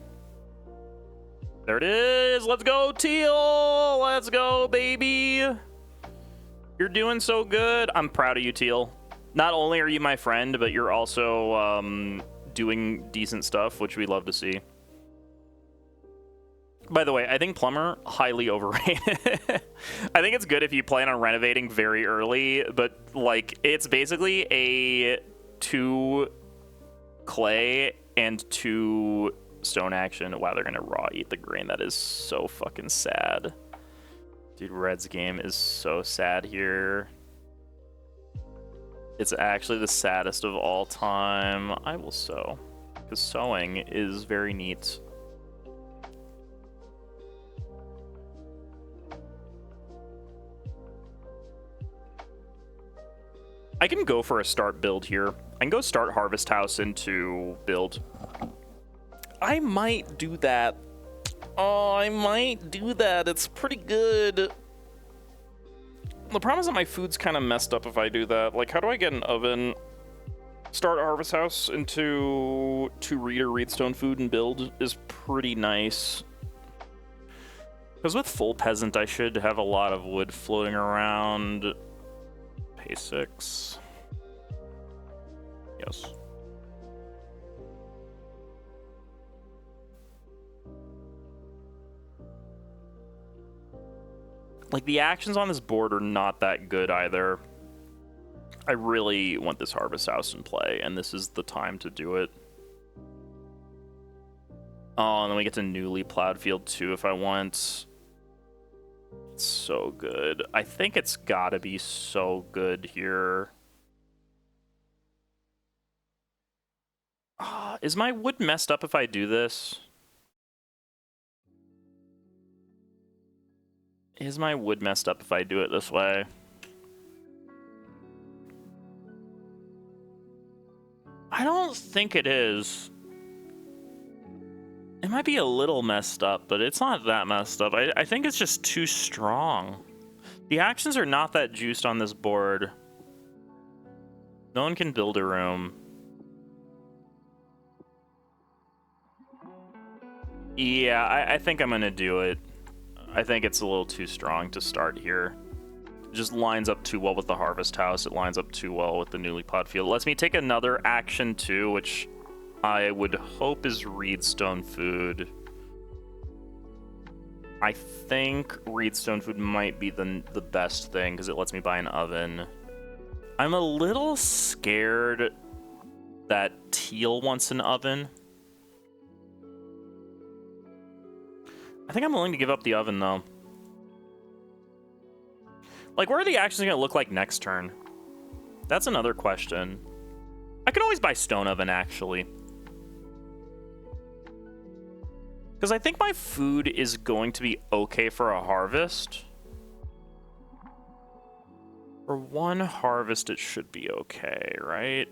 There it is. Let's go, teal. Let's go, baby. You're doing so good. I'm proud of you, teal. Not only are you my friend, but you're also doing decent stuff, which we love to see. By the way, I think plumber, highly overrated. I think it's good if you plan on renovating very early, but like it's basically a 2 clay and 2 stone action. Wow, they're gonna raw eat the grain. That is so fucking sad. Dude, Red's game is so sad here. It's actually the saddest of all time. I will sow, because sowing is very neat. I can go for a start build here. I can go start Harvest House into build. I might do that. Oh, I might do that. It's pretty good. The problem is that my food's kind of messed up if I do that. Like, how do I get an oven start Harvest House into 2 Reedstone food and build is pretty nice. Because with full Peasant, I should have a lot of wood floating around. Pay 6. Yes. Like, the actions on this board are not that good either. I really want this Harvest House in play, and this is the time to do it. Oh, and then we get to Newly Plowed Field too if I want. It's so good. I think it's gotta be so good here. Is my wood messed up if I do this? Is my wood messed up if I do it this way? I don't think it is. It might be a little messed up, but it's not that messed up. I think it's just too strong. The actions are not that juiced on this board. No one can build a room. Yeah, I think I'm gonna do it. I think it's a little too strong to start here. It just lines up too well with the Harvest House. It lines up too well with the Newly Plowed Field. It lets me take another action too, which I would hope is Reedstone food. I think Reedstone food might be the best thing because it lets me buy an oven. I'm a little scared that Teal wants an oven. I think I'm willing to give up the oven, though. Like, what are the actions going to look like next turn? That's another question. I can always buy Stone Oven, actually. Because I think my food is going to be okay for a harvest. For one harvest, it should be okay, right?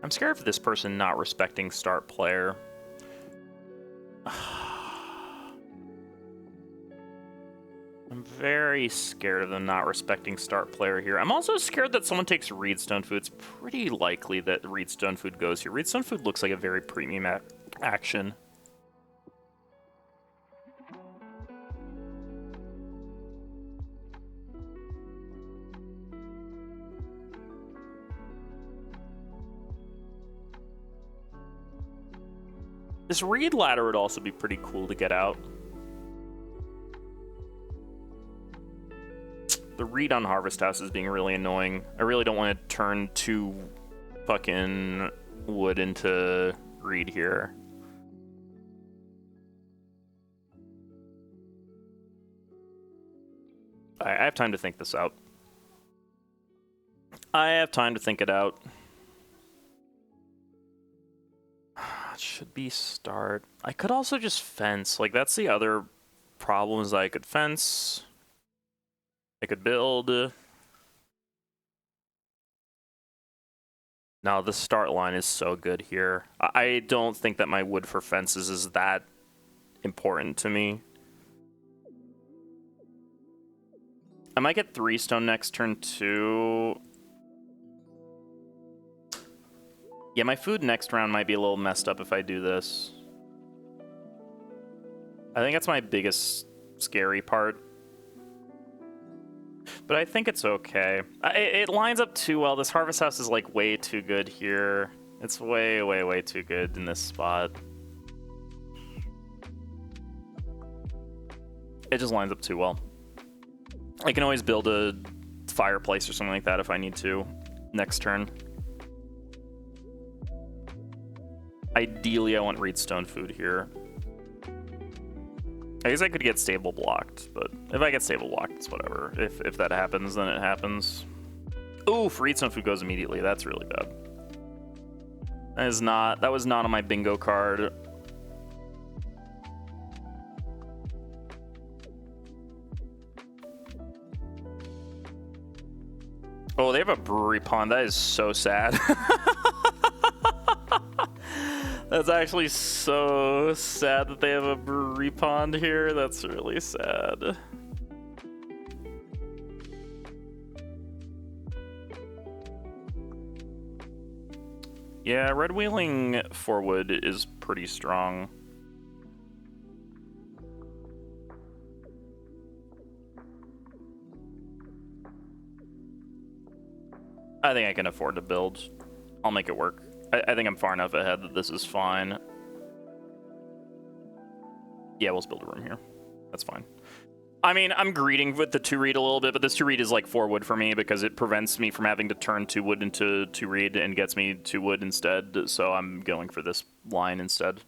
I'm scared of this person not respecting start player. I'm very scared of them not respecting start player here. I'm also scared that someone takes Reedstone food. It's pretty likely that Reedstone food goes here. Reedstone food looks like a very premium action. This Reed ladder would also be pretty cool to get out. The Reed on Harvest House is being really annoying. I really don't want to turn 2 fucking wood into Reed here. I have time to think this out. I have time to think it out. It should be start. I could also just fence. Like, that's the other problem, is I could fence. I could build. No, the start line is so good here. I don't think that my wood for fences is that important to me. I might get 3 stone next turn too. Yeah, my food next round might be a little messed up if I do this. I think that's my biggest scary part. But I think it's okay. It lines up too well. This Harvest House is like way too good here. It's way, way, way too good in this spot. It just lines up too well. I can always build a fireplace or something like that if I need to next turn. Ideally, I want Reedstone food here. I guess I could get stable blocked, but if I get stable blocked, it's whatever. If that happens, then it happens. Oof, Reedstone food goes immediately. That's really bad. That was not on my bingo card. Oh, they have a brewery pond. That is so sad. That's actually so sad that they have a brewery pond here. That's really sad. Yeah, red wheeling 4 wood is pretty strong. I think I can afford to build. I'll make it work. I think I'm far enough ahead that this is fine. Yeah, we'll just build a room here. That's fine. I mean, I'm greeting with the 2-reed a little bit, but this 2-reed is like 4 wood for me because it prevents me from having to turn 2 wood into 2-reed and gets me 2 wood instead, so I'm going for this line instead.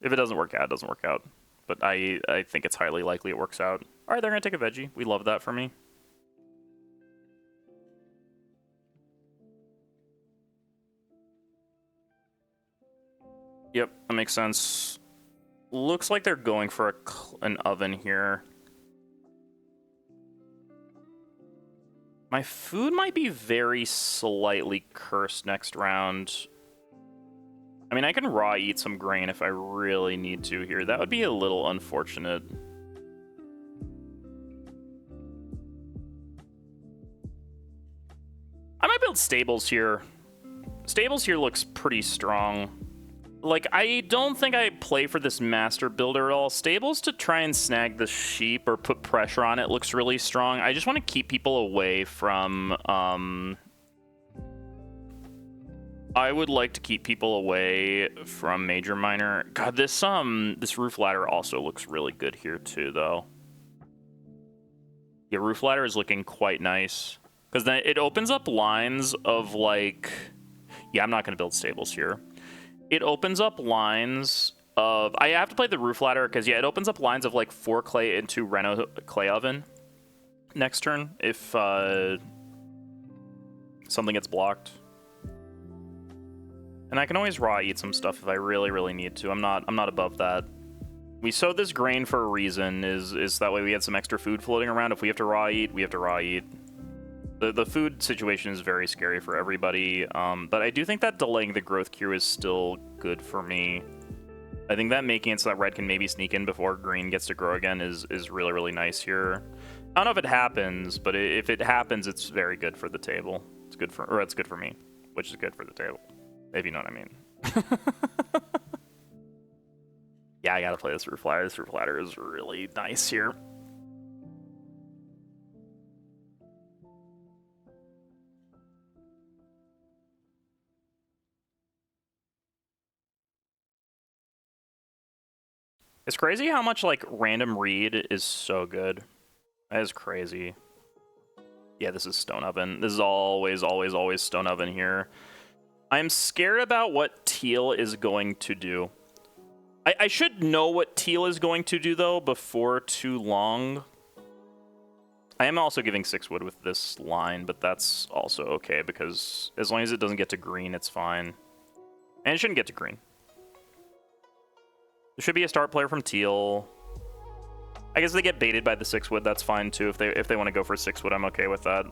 If it doesn't work out, it doesn't work out. But I think it's highly likely it works out. All right, they're going to take a veggie. We love that for me. Yep, that makes sense. Looks like they're going for an oven here. My food might be very slightly cursed next round. I mean, I can raw eat some grain if I really need to here. That would be a little unfortunate. I might build stables here. Stables here looks pretty strong. Like, I don't think I play for this master builder at all. Stables to try and snag the sheep or put pressure on it looks really strong. I just want to keep people away from, I would like to keep people away from major minor. God, this roof ladder also looks really good here too, though. Yeah, roof ladder is looking quite nice. Because then it opens up lines of, like... Yeah, I'm not going to build stables here. It opens up lines of... I have to play the roof ladder because, yeah, it opens up lines of, like, 4 clay into Reno clay oven next turn if something gets blocked. And I can always raw eat some stuff if I really, really need to. I'm not above that. We sowed this grain for a reason, is that way we had some extra food floating around. If we have to raw eat, we have to raw eat. The food situation is very scary for everybody, but I do think that delaying the growth queue is still good for me. I think that making it so that red can maybe sneak in before green gets to grow again is really, really nice here. I don't know if it happens, but if it happens, it's very good for the table. It's good for, or it's good for me, which is good for the table, if you know what I mean. Yeah, I gotta play this roof ladder. This roof ladder is really nice here. It's crazy how much, like, random read is so good. That is crazy. Yeah, this is stone oven. This is always, always, always stone oven here. I'm scared about what teal is going to do. I should know what teal is going to do, though, before too long. I am also giving 6 wood with this line, but that's also okay, because as long as it doesn't get to green, it's fine. And it shouldn't get to green. There should be a start player from teal. I guess if they get baited by the 6 wood, that's fine too. If they want to go for 6 wood, I'm okay with that.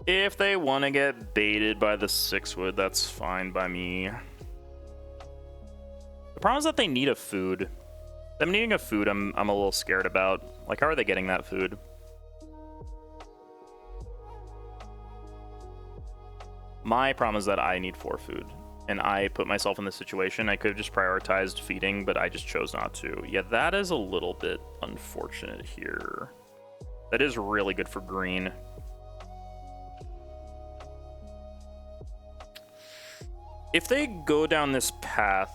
If they want to get baited by the 6 wood, that's fine by me. The problem is that they need a food. Them needing a food, I'm a little scared about. Like, how are they getting that food? My problem is that I need 4 food, and I put myself in this situation. I could have just prioritized feeding, but I just chose not to. Yeah, that is a little bit unfortunate here. That is really good for green. If they go down this path,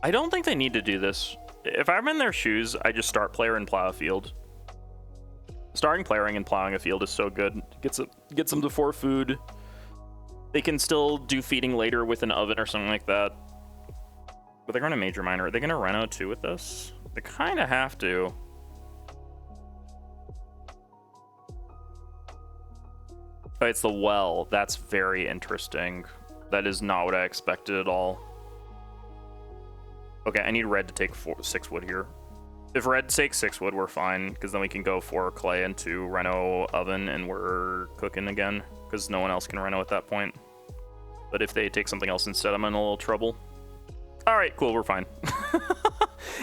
I don't think they need to do this. If I'm in their shoes, I just start player and plow a field. Starting playering and plowing a field is so good. Gets them to 4 food. They can still do feeding later with an oven or something like that. But they're going to major minor. Are they going to reno too with this? They kind of have to. Oh, it's the well. That's very interesting. That is not what I expected at all. Okay, I need red to take 6 wood here. If red takes 6 wood, we're fine, because then we can go 4 clay into reno oven, and we're cooking again, because no one else can reno at that point. But if they take something else instead, I'm in a little trouble. All right, cool, we're fine.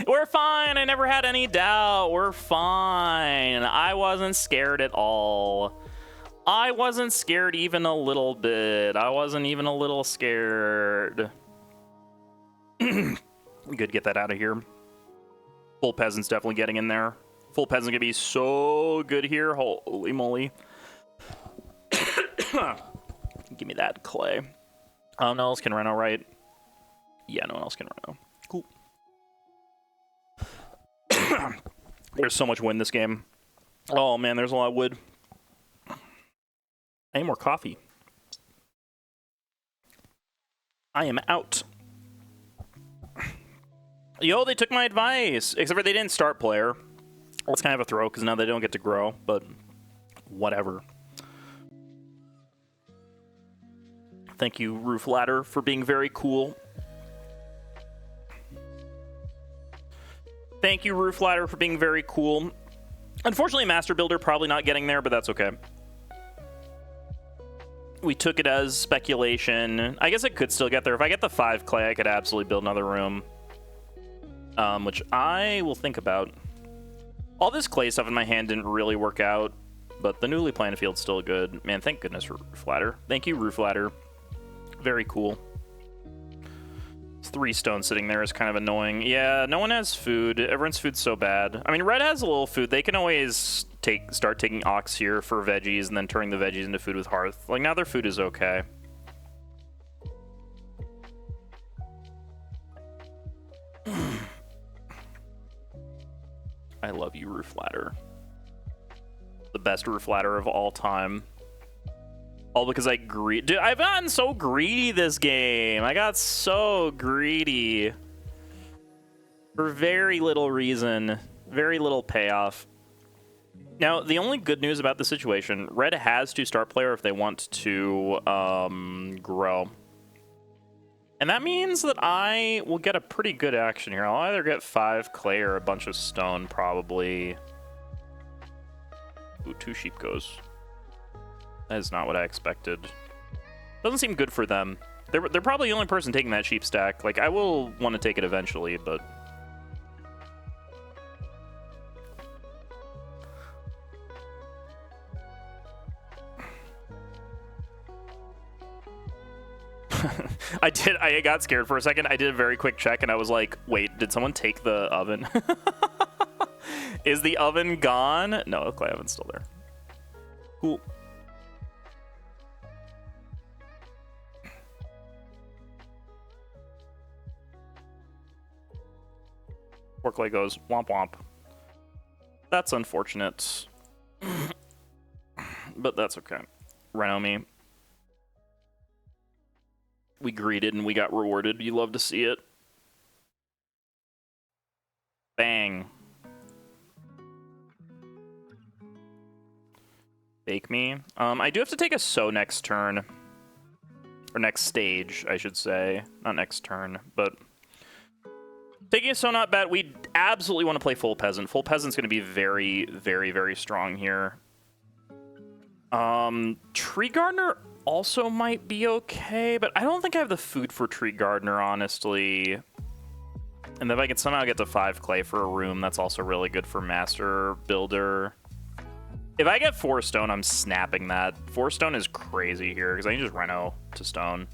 We're fine. I never had any doubt. We're fine. I wasn't scared at all. I wasn't scared even a little bit. I wasn't even a little scared. Good, get that out of here. Full peasant's definitely getting in there. Full peasant gonna be so good here. Holy moly. Give me that clay. No one else can reno, right? Yeah, no one else can reno. Cool. There's so much wind this game. Oh man, there's a lot of wood. I need more coffee. I am out. Yo, they took my advice. Except for they didn't start player. That's kind of a throw, because now they don't get to grow, but whatever. Thank you, Roof Ladder, for being very cool. Thank you, Roof Ladder, for being very cool. Unfortunately, Master Builder probably not getting there, but that's okay. We took it as speculation. I guess it could still get there. If I get the 5 clay, I could absolutely build another room. Which I will think about. All this clay stuff in my hand didn't really work out, but the newly planted field's still good. Man, thank goodness for Roof Ladder. Thank you, Roof Ladder. Very cool. 3 stone sitting there is kind of annoying. Yeah, no one has food. Everyone's food's so bad. I mean, red has a little food. They can always start taking ox here for veggies and then turning the veggies into food with hearth. Like, now their food is okay. I love you, Roof Ladder. The best Roof Ladder of all time. All because I greed. Dude, I've gotten so greedy this game. I got so greedy. For very little reason. Very little payoff. Now, the only good news about the situation, red has to start player if they want to grow. And that means that I will get a pretty good action here. I'll either get 5 clay or a bunch of stone, probably. Ooh, 2 sheep goes. That is not what I expected. Doesn't seem good for them. They're probably the only person taking that sheep stack. Like, I will want to take it eventually, but... I got scared for a second. I did a very quick check, and I was like, wait, did someone take the oven? Is the oven gone? No, the clay oven's still there. Cool. Poor clay goes womp womp. That's unfortunate. But that's okay. Reno me. We greeted and we got rewarded. You love to see it. Bang. Bake me. I do have to take a sow next turn. Or next stage, I should say. Not next turn, but... Taking a sow not bad. We absolutely want to play full peasant. Full peasant's going to be very, very, very strong here. Tree gardener also might be okay, but I don't think I have the food for tree gardener, honestly. And if I can somehow get to 5 clay for a room, that's also really good for master builder. If I get 4 stone, I'm snapping that. 4 stone is crazy here, because I can just reno to stone.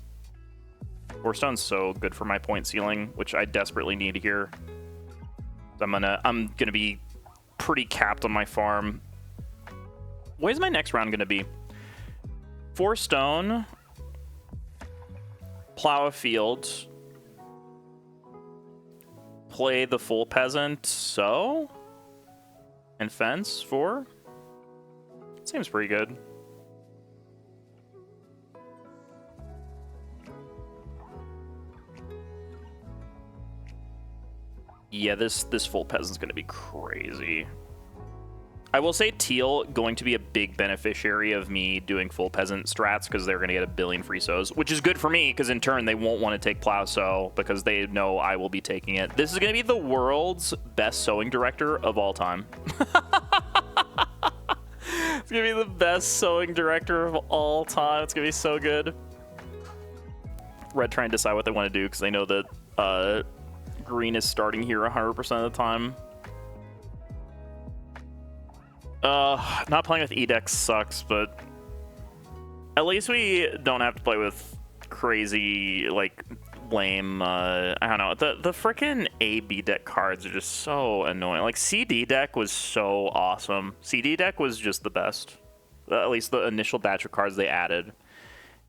4 stone's so good for my point ceiling, which I desperately need here. I'm gonna be pretty capped on my farm. What is my next round gonna be? 4 stone, plow a field, play the full peasant, sow, and fence 4. Seems pretty good. Yeah, this full peasant's gonna be crazy. I will say teal going to be a big beneficiary of me doing full peasant strats because they're gonna get a billion free sows, which is good for me because in turn they won't want to take plow sow because they know I will be taking it. This is gonna be the world's best sowing director of all time. It's gonna be the best sowing director of all time. It's gonna be so good. Red trying to decide what they want to do because they know that green is starting here 100% of the time. Not playing with E-Deck sucks, but at least we don't have to play with crazy, like, lame, I don't know. The frickin' A-B deck cards are just so annoying. Like, CD deck was so awesome. CD deck was just the best. At least the initial batch of cards they added.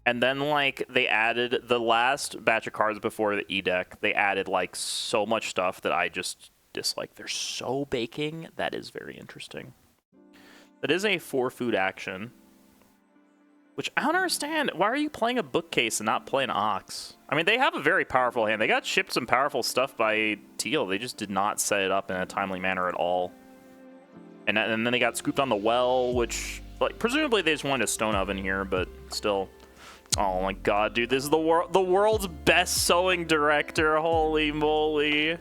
And then, like, they added the last batch of cards before the E-Deck. They added, like, so much stuff that I just dislike. They're so baking. That is very interesting. That is a 4-food action. Which I don't understand. Why are you playing a bookcase and not playing Ox? I mean, they have a very powerful hand. They got shipped some powerful stuff by Teal. They just did not set it up in a timely manner at all. And then they got scooped on the well, which, like, presumably they just wanted a stone oven here, but still. Oh my god, dude, this is the world's best sewing director. Holy moly.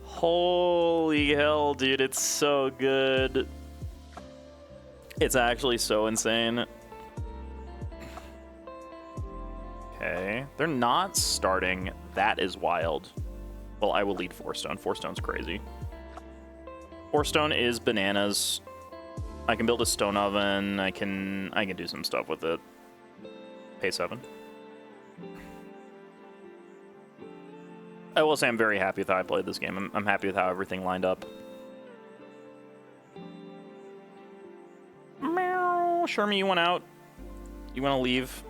Holy hell, dude, it's so good. It's actually so insane. Okay, they're not starting. That is wild. Well, I will lead 4-stone. 4-stone's crazy. 4-stone is bananas. I can build a stone oven. I can do some stuff with it. Pay 7. I will say I'm very happy with how I played this game. I'm happy with how everything lined up. Meow. Shermie, you want out? You want to leave?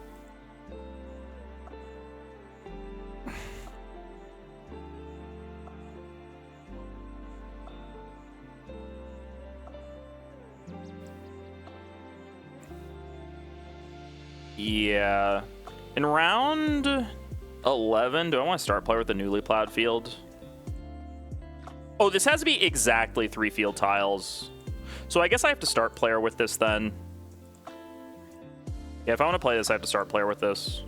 Yeah. In round 11, do I want to start player with the newly plowed field? Oh, this has to be exactly 3 field tiles. So I guess I have to start player with this then. Yeah, if I want to play this, I have to start player with this.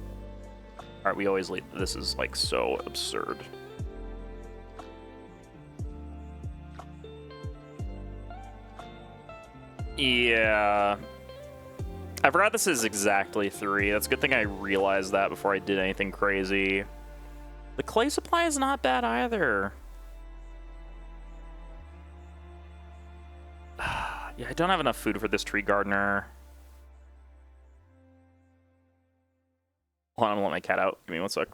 All right, we always lead. This is like so absurd. Yeah. I forgot this is exactly 3. That's a good thing I realized that before I did anything crazy. The clay supply is not bad either. Yeah, I don't have enough food for this tree gardener. Hold on, I'm gonna let my cat out. Give me 1 sec.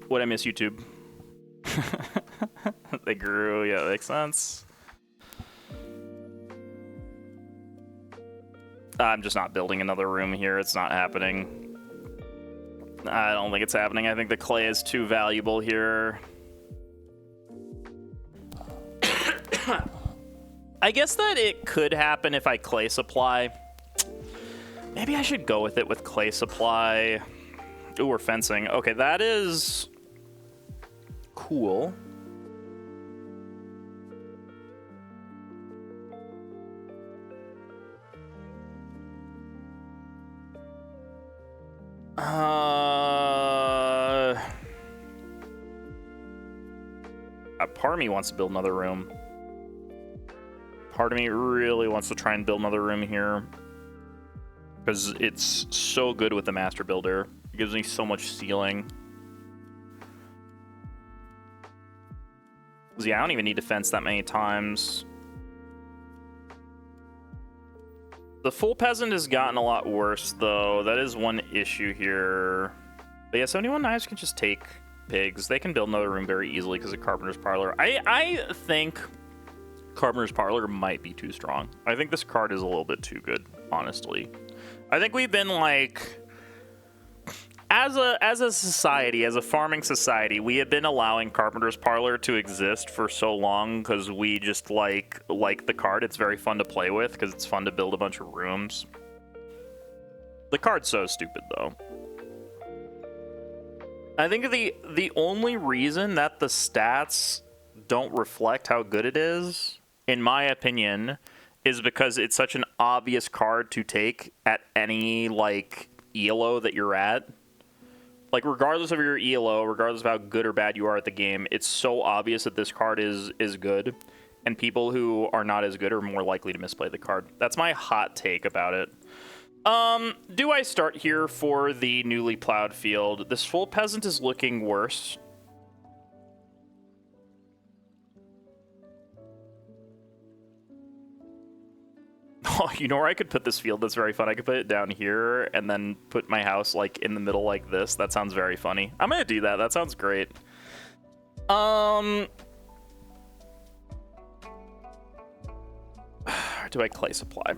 What I miss YouTube? They grew, yeah, that makes sense. I'm just not building another room here. It's not happening. I don't think it's happening. I think the clay is too valuable here. I guess that it could happen if I clay supply. Maybe I should go with it with clay supply. Ooh, we're fencing. Okay, that is cool. Part of me wants to build another room. Part of me really wants to try and build another room here. Because it's so good with the Master Builder. It gives me so much ceiling. Yeah, I don't even need to fence that many times. The full peasant has gotten a lot worse, though. That is one issue here. But yeah, 71 knives can just take pigs. They can build another room very easily because of Carpenter's Parlor. I think Carpenter's Parlor might be too strong. I think this card is a little bit too good, honestly. I think we've been like, as a society, as a farming society, we have been allowing Carpenter's Parlor to exist for so long because we just like the card. It's very fun to play with because it's fun to build a bunch of rooms. The card's so stupid, though. I think the only reason that the stats don't reflect how good it is, in my opinion, is because it's such an obvious card to take at any, like, ELO that you're at, like regardless of your ELO, regardless of how good or bad you are at the game, it's so obvious that this card is good, and people who are not as good are more likely to misplay the card. That's my hot take about it. Do I start here for the newly plowed field? This full peasant is looking worse. Oh, you know where I could put this field that's very fun? I could put it down here and then put my house like in the middle like this. That sounds very funny. I'm gonna do that. That sounds great. Do I clay supply?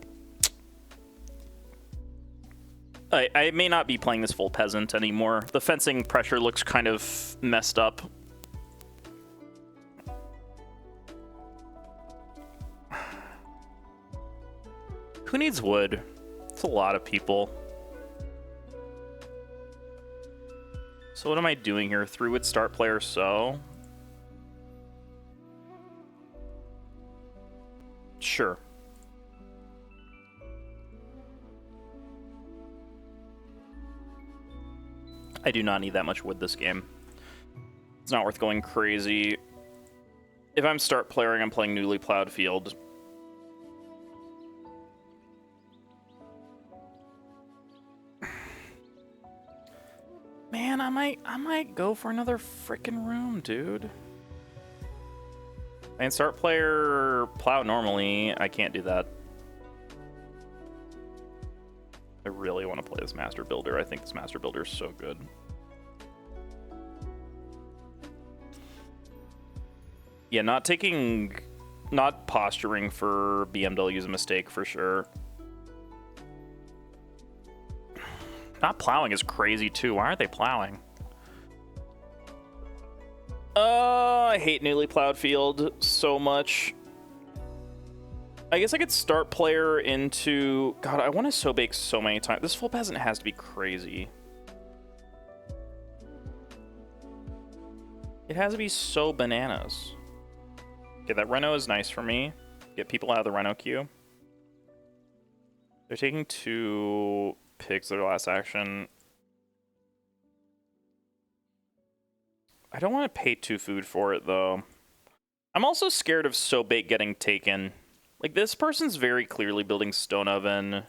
I may not be playing this full peasant anymore. The fencing pressure looks kind of messed up. Who needs wood? It's a lot of people. So what am I doing here? 3-wood start player so? Sure. I do not need that much wood this game. It's not worth going crazy. If I'm start playing, I'm playing newly plowed field. Man, I might go for another freaking room, dude. And start player plow normally. I can't do that. I really want to play this master builder. I think this master builder is so good. Yeah, not posturing for BMW is a mistake for sure. Not plowing is crazy too. Why aren't they plowing? I hate newly plowed field so much. I guess I could start player into... God, I want to so bake so many times. This full peasant has to be crazy. It has to be so bananas. Okay, that Reno is nice for me. Get people out of the Reno queue. They're taking 2 pigs their last action. I don't want to pay 2 food for it, though. I'm also scared of so bake getting taken. Like, this person's very clearly building stone oven.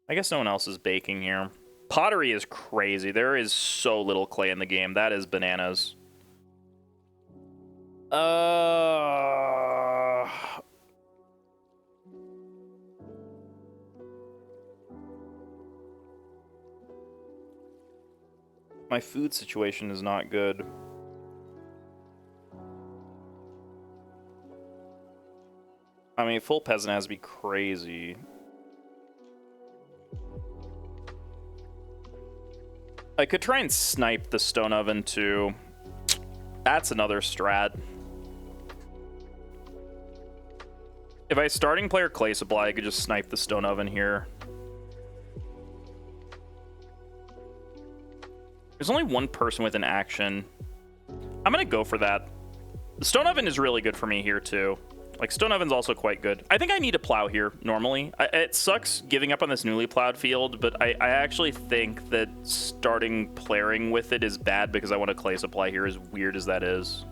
I guess no one else is baking here. Pottery is crazy. There is so little clay in the game. That is bananas. My food situation is not good. I mean, full peasant has to be crazy. I could try and snipe the stone oven too. That's another strat. If I starting player clay supply, I could just snipe the stone oven here. There's only one person with an action. I'm gonna go for that. The stone oven is really good for me here too. Like, stone oven's also quite good. I think I need a plow here normally. It sucks giving up on this newly plowed field, but I actually think that starting playing with it is bad because I want a clay supply here, as weird as that is.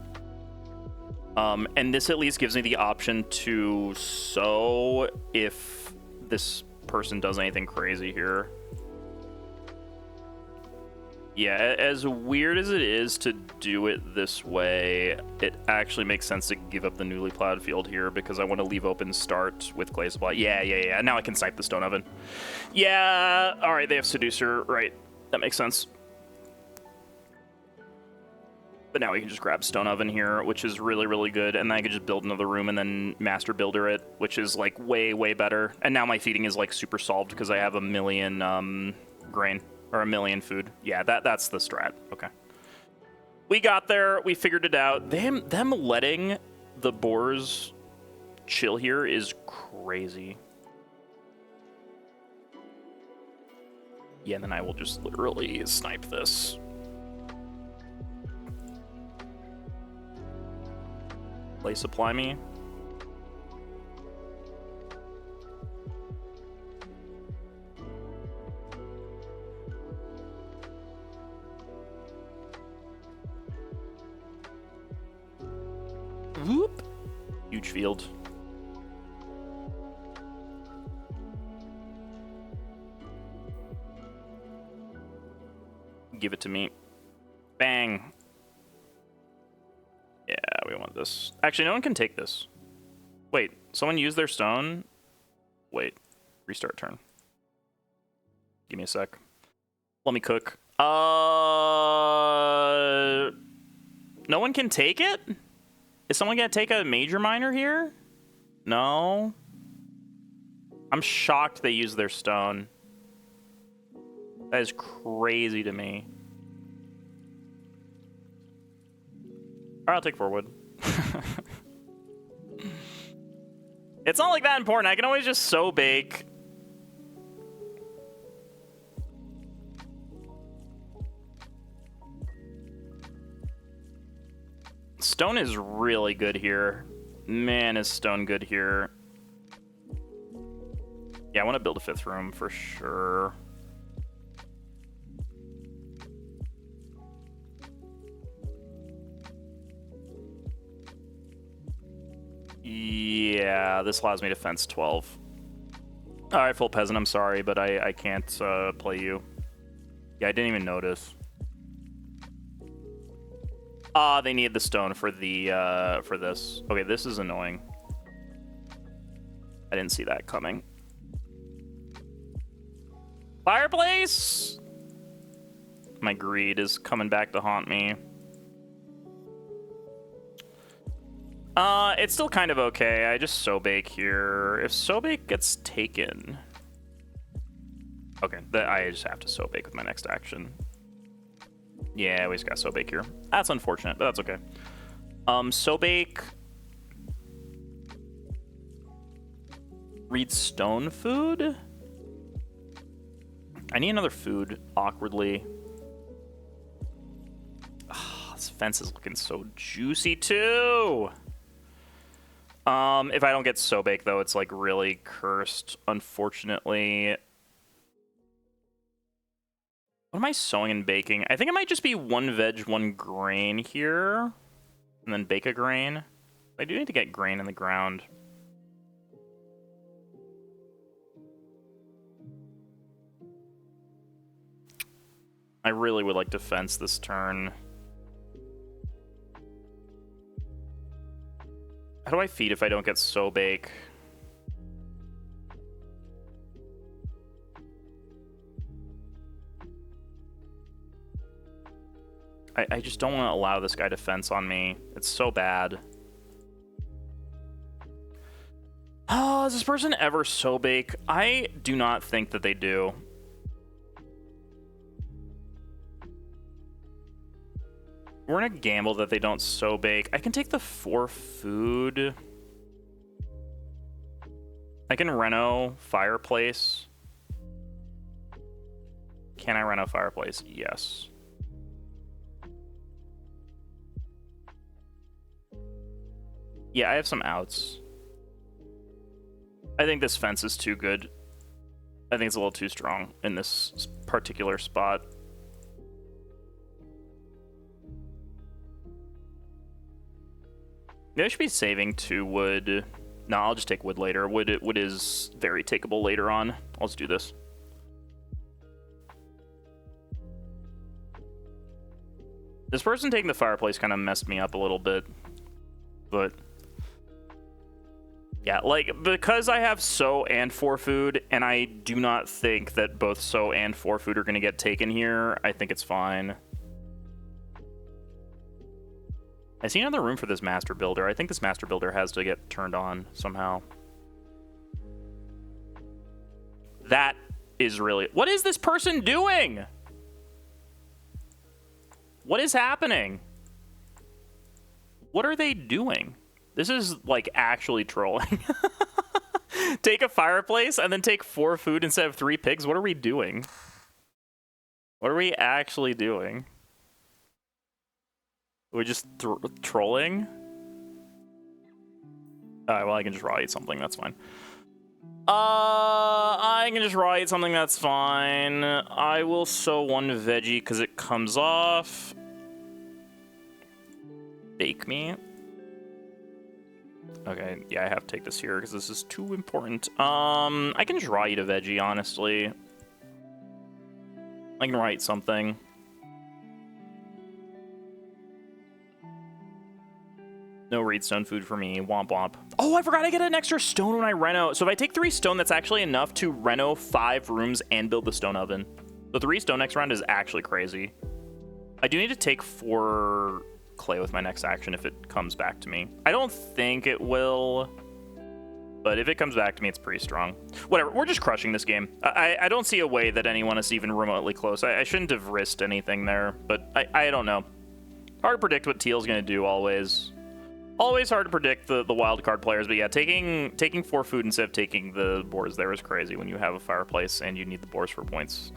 And this at least gives me the option to sow if this person does anything crazy here. Yeah, as weird as it is to do it this way, it actually makes sense to give up the newly plowed field here because I want to leave open start with clay supply. Yeah. Now I can snipe the stone oven. Yeah, all right, they have seducer, right. That makes sense. But now we can just grab stone oven here, which is really, really good. And then I can just build another room and then master builder it, which is like way, way better. And now my feeding is like super solved because I have a million grain. Or a million food. Yeah, that's the strat. Okay. We got there. We figured it out. Them letting the boars chill here is crazy. Yeah, and then I will just literally snipe this. Play supply me. Whoop. Huge field. Give it to me. Bang. Yeah, we want this. Actually, no one can take this. Wait, someone used their stone? Wait, restart turn. Give me a sec. Let me cook. No one can take it? Is someone gonna take a major miner here? No. I'm shocked they used their stone. That is crazy to me. Alright, I'll take 4 wood. It's not like that important. I can always just so bake. Stone is really good here. Man, is stone good here. Yeah, I want to build a 5th room for sure. Yeah, this allows me to fence 12. Alright, full peasant, I'm sorry, but I can't play you. Yeah, I didn't even notice. They need the stone for the for this. Okay, this is annoying. I didn't see that coming. Fireplace! My greed is coming back to haunt me. It's still kind of okay. I just so bake here. If so bake gets taken... Okay, I just have to so bake with my next action. Yeah, we just got so bake here. That's unfortunate, but that's okay. So bake... Read stone food? I need another food, awkwardly. Oh, this fence is looking so juicy, too! If I don't get so bake, though, it's, like, really cursed, unfortunately. What am I sowing and baking? I think it might just be 1 veg, 1 grain here. And then bake a grain. I do need to get grain in the ground. I really would like to fence this turn. How do I feed if I don't get so bake? I just don't want to allow this guy to fence on me. It's so bad. Oh, does this person ever so bake? I do not think that they do. We're gonna gamble that they don't so bake. I can take the 4 food. I can reno fireplace. Can I reno fireplace? Yes. Yeah, I have some outs. I think this fence is too good. I think it's a little too strong in this particular spot. Maybe I should be saving 2 wood. No, I'll just take wood later. Wood is very takeable later on. I'll just do this. This person taking the fireplace kind of messed me up a little bit. But yeah, like, because I have so and 4 food, and I do not think that both so and 4 food are going to get taken here, I think it's fine. I see another room for this master builder. I think this master builder has to get turned on somehow. That is really... What is this person doing? What is happening? What are they doing? This is, like, actually trolling. Take a fireplace and then take 4 food instead of 3 pigs? What are we doing? What are we actually doing? We're just trolling? Alright, well, I can just raw eat something, that's fine. I can just raw eat something, that's fine. I will sow 1 veggie because it comes off. Bake me. Okay, yeah, I have to take this here because this is too important. I can draw eat a veggie, honestly. I can write something. No redstone food for me. Womp womp. Oh, I forgot I get an extra stone when I reno. So if I take 3 stone, that's actually enough to reno 5 rooms and build the stone oven. So 3 stone next round is actually crazy. I do need to take 4 clay with my next action if it comes back to me. I don't think it will, but if it comes back to me, it's pretty strong. Whatever, we're just crushing this game. I don't see a way that anyone is even remotely close. I shouldn't have risked anything there, but I don't know. Hard to predict what Teal's going to do always. Always hard to predict the wild card players, but yeah, taking 4 food instead of taking the boars there is crazy when you have a fireplace and you need the boars for points.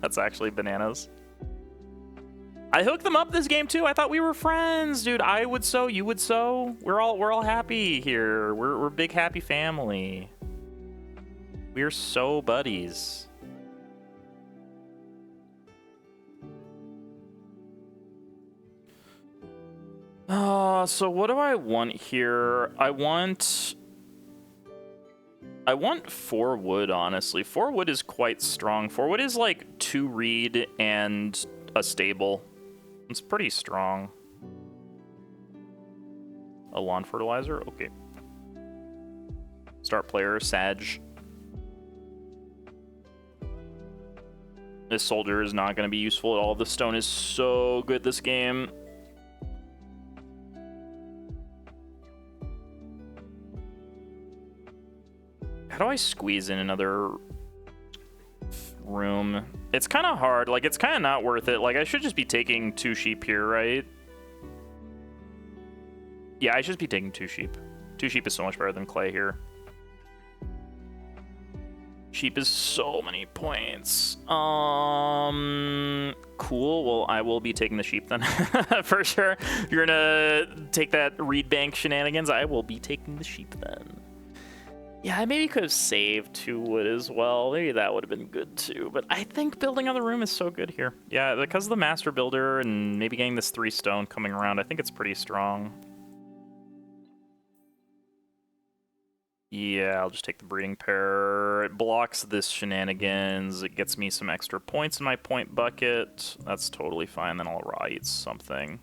That's actually bananas. I hooked them up this game too. I thought we were friends, dude. I would sow, you would sow. We're all happy here. We're a big happy family. We're so buddies. So what do I want here? I want 4 wood, honestly. 4 wood is quite strong. 4 wood is like 2 reed and a stable. It's pretty strong. A lawn fertilizer? Okay. Start player, Sag. This soldier is not going to be useful at all. The stone is so good this game. How do I squeeze in another room? It's kind of hard. Like, it's kind of not worth it. Like, I should just be taking 2 sheep here, right? Yeah, I should be taking 2 sheep. 2 sheep is so much better than clay here. Sheep is so many points. Cool. Well, I will be taking the sheep then. For sure. If you're gonna take that reed bank shenanigans, I will be taking the sheep then. Yeah, I maybe could have saved 2 wood as well. Maybe that would have been good too. But I think building on the room is so good here. Yeah, because of the master builder and maybe getting this 3 stone coming around, I think it's pretty strong. Yeah, I'll just take the breeding pair. It blocks this shenanigans. It gets me some extra points in my point bucket. That's totally fine. Then I'll raw eat something.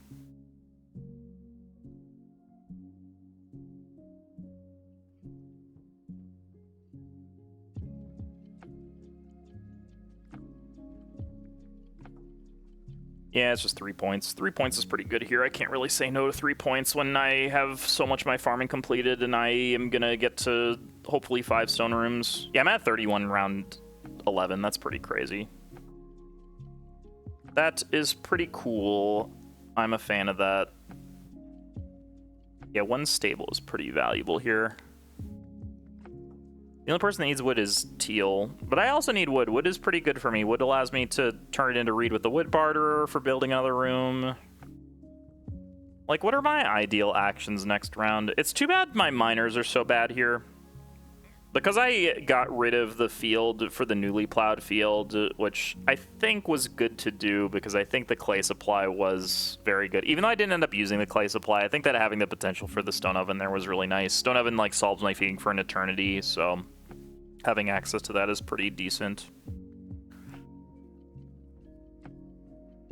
Yeah, it's just 3 points. 3 points is pretty good here. I can't really say no to 3 points when I have so much of my farming completed and I am gonna get to hopefully 5 stone rooms. Yeah, I'm at 31 round 11. That's pretty crazy. That is pretty cool. I'm a fan of that. Yeah, 1 stable is pretty valuable here. The only person that needs wood is Teal, but I also need wood. Wood is pretty good for me. Wood allows me to turn it into reed with the wood barterer for building another room. Like, what are my ideal actions next round? It's too bad my miners are so bad here. Because I got rid of the field for the newly plowed field, which I think was good to do because I think the clay supply was very good. Even though I didn't end up using the clay supply, I think that having the potential for the stone oven there was really nice. Stone oven, like, solves my feeding for an eternity, so having access to that is pretty decent.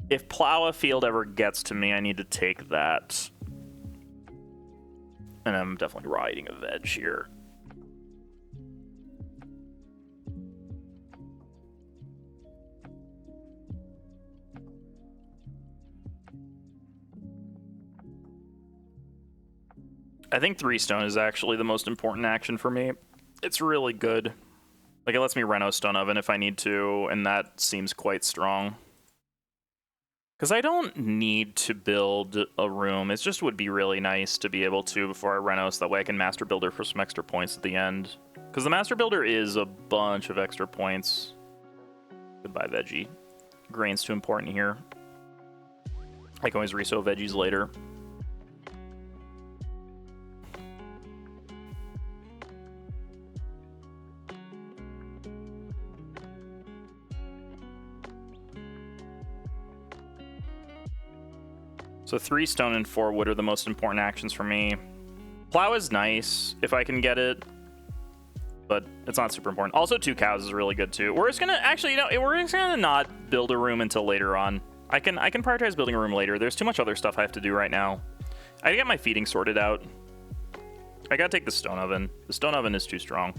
If plow a field ever gets to me, I need to take that. And I'm definitely raw eating a veg here. I think 3 stone is actually the most important action for me. It's really good. Like, it lets me reno stone oven if I need to, and that seems quite strong. Because I don't need to build a room. It just would be really nice to be able to before I reno, so that way I can master builder for some extra points at the end. Because the master builder is a bunch of extra points. Goodbye, veggie. Grain's too important here. I can always resow veggies later. So 3 stone and 4 wood are the most important actions for me. Plow is nice if I can get it, but it's not super important. Also, 2 cows is really good too. We're just gonna actually, we're just gonna not build a room until later on. I can prioritize building a room later. There's too much other stuff I have to do right now. I gotta get my feeding sorted out. I gotta take the stone oven. The stone oven is too strong.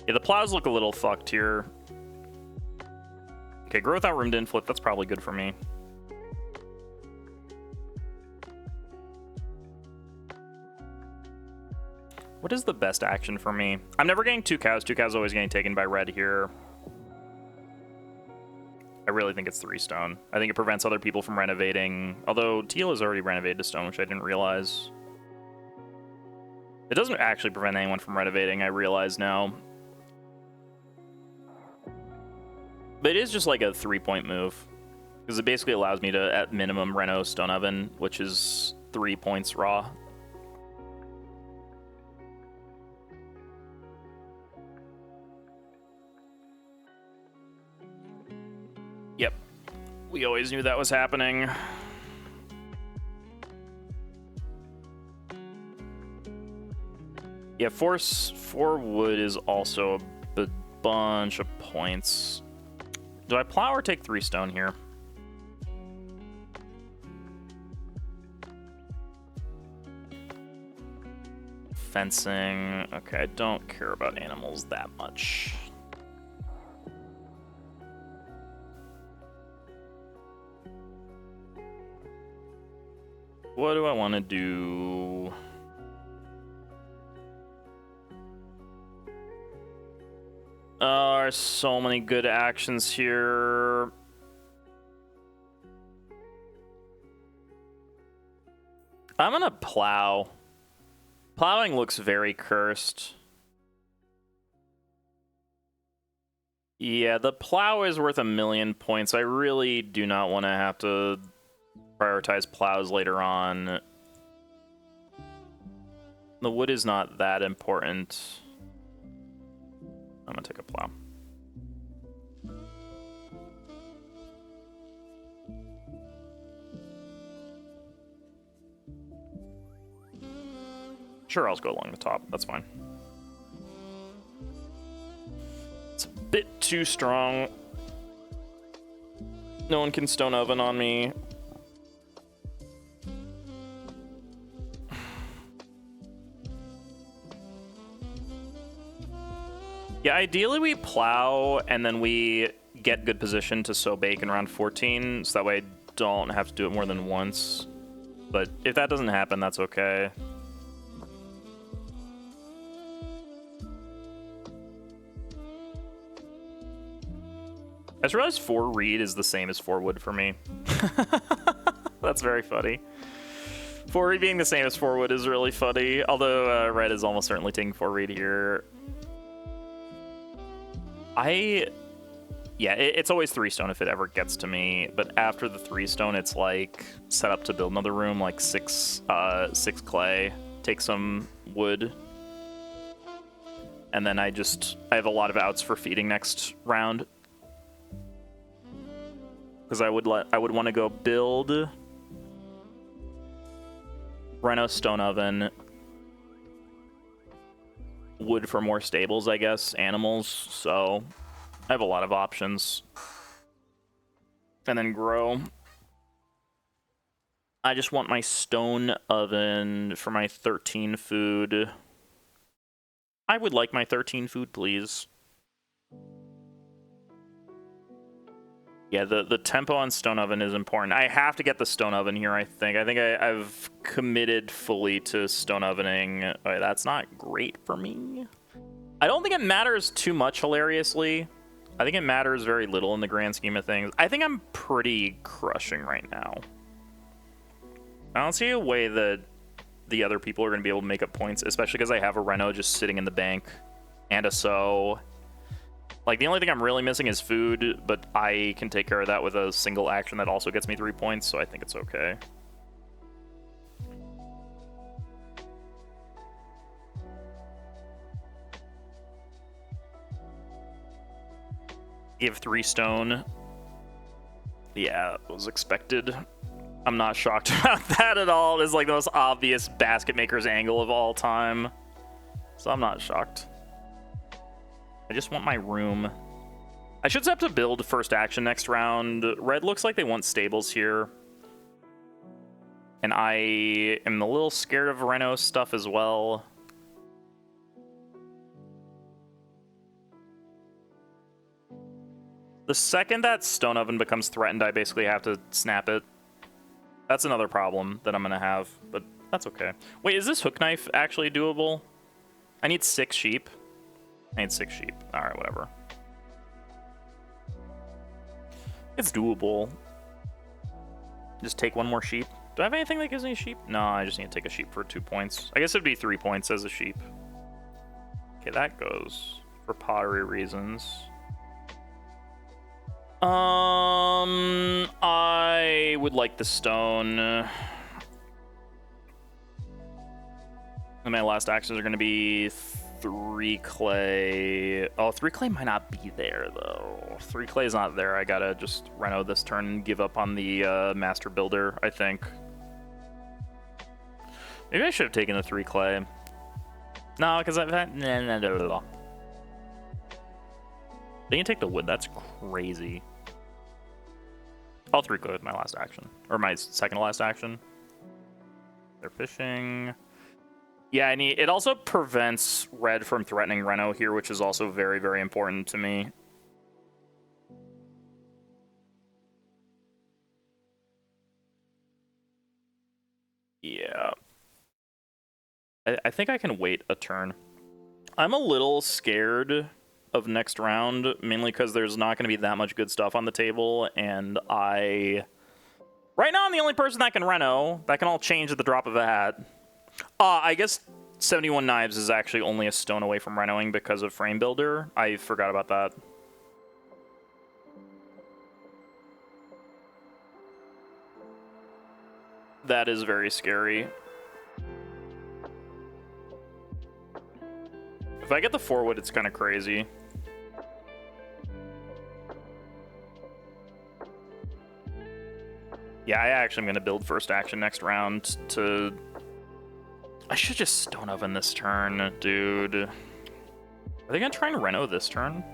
Yeah, the plows look a little fucked here. Okay, grow without room to inflict. That's probably good for me. What is the best action for me? I'm never getting 2 cows. 2 cows always getting taken by red here. I really think it's 3 stone. I think it prevents other people from renovating. Although teal has already renovated to stone, which I didn't realize. It doesn't actually prevent anyone from renovating, I realize now. But it is just like a 3-point move. Because it basically allows me to, at minimum, reno stone oven, which is 3 points raw. Yep. We always knew that was happening. Yeah, 4 wood is also a bunch of points. Do I plow or take 3 stone here? Fencing. Okay, I don't care about animals that much. What do I want to do? Oh, there's so many good actions here. I'm gonna plow. Plowing looks very cursed. Yeah, the plow is worth 1,000,000 points. I really do not want to have to prioritize plows later on. The wood is not that important. I'm gonna take a plow. Sure, I'll just go along the top. That's fine. It's a bit too strong. No one can stone oven on me. Yeah, ideally we plow and then we get good position to sow bacon around 14, so that way I don't have to do it more than once. But if that doesn't happen, that's okay. I just realized 4 reed is the same as 4 wood for me. That's very funny. 4 reed being the same as 4 wood is really funny, although red is almost certainly taking 4 reed here. Yeah, it's always 3 stone if it ever gets to me, but after the 3 stone, it's like set up to build another room, like 6 clay, take some wood, and then I have a lot of outs for feeding next round. Because I would want to go build reno stone oven, wood for more stables, I guess, animals, so I have a lot of options. And then grow. I just want my stone oven for my 13 food. I would like my 13 food, please. Yeah, the tempo on stone oven is important. I have to get the stone oven here, I think. I've committed fully to stone ovening. Okay, that's not great for me. I don't think it matters too much, hilariously. I think it matters very little in the grand scheme of things. I think I'm pretty crushing right now. I don't see a way that the other people are going to be able to make up points, especially because I have a reno just sitting in the bank and a sow. Like, the only thing I'm really missing is food, but I can take care of that with a single action that also gets me 3 points, so I think it's okay. Give 3 stone. Yeah, that was expected. I'm not shocked about that at all. It's like the most obvious basket maker's angle of all time. So I'm not shocked. I just want my room. I should have to build first action next round. Red looks like they want stables here. And I am a little scared of Reno stuff as well. The second that stone oven becomes threatened, I basically have to snap it. That's another problem that I'm going to have, but that's okay. Wait, is this hook knife actually doable? I need 6 sheep. I need 6 sheep. All right, whatever. It's doable. Just take 1 more sheep. Do I have anything that gives me a sheep? No, I just need to take a sheep for 2 points. I guess it'd be 3 points as a sheep. Okay, that goes for pottery reasons. I would like the stone. And my last actions are going to be 3 clay. Oh, 3 clay might not be there, though. 3 clay is not there. I gotta just reno this turn and give up on the master builder, I think. Maybe I should have taken the 3 clay. No, because I've had... They can take the wood. That's crazy. I'll 3 clay with my last action. Or my second to last action. They're fishing. Yeah, I need... It also prevents red from threatening Reno here, which is also very, very important to me. Yeah. I think I can wait a turn. I'm a little scared of next round, mainly because there's not going to be that much good stuff on the table, and right now I'm the only person that can reno. That can all change at the drop of a hat. I guess 71 Knives is actually only a stone away from renoing because of Frame Builder. I forgot about that. That is very scary. If I get the 4 wood, it's kind of crazy. Yeah, I actually am going to build first action next round to... I should just stone oven this turn, dude. Are they going to try and reno this turn?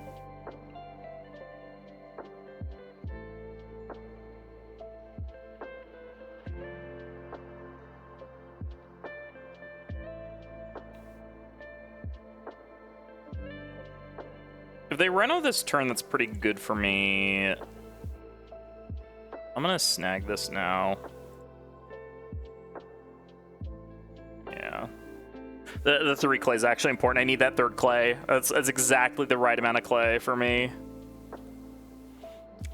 If they reno this turn, that's pretty good for me. I'm gonna snag this now. Yeah. The 3 clay is actually important. I need that 3rd clay. That's exactly the right amount of clay for me.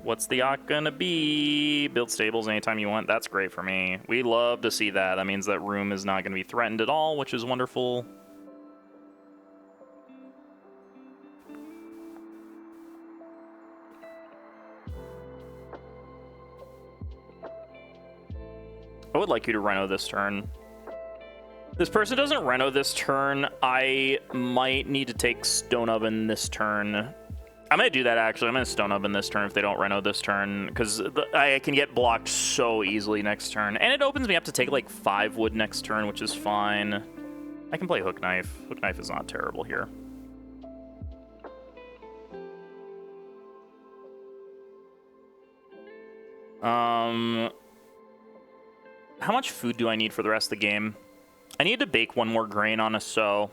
What's the yacht gonna be? Build stables anytime you want. That's great for me. We love to see that. That means that room is not gonna be threatened at all, which is wonderful. I would like you to reno this turn. If this person doesn't reno this turn, I might need to take stone oven this turn. I'm gonna do that actually. I'm gonna stone oven this turn if they don't reno this turn, because I can get blocked so easily next turn. And it opens me up to take like 5 wood next turn, which is fine. I can play hook knife. Hook knife is not terrible here. How much food do I need for the rest of the game? I need to bake 1 more grain on a MSO. I'm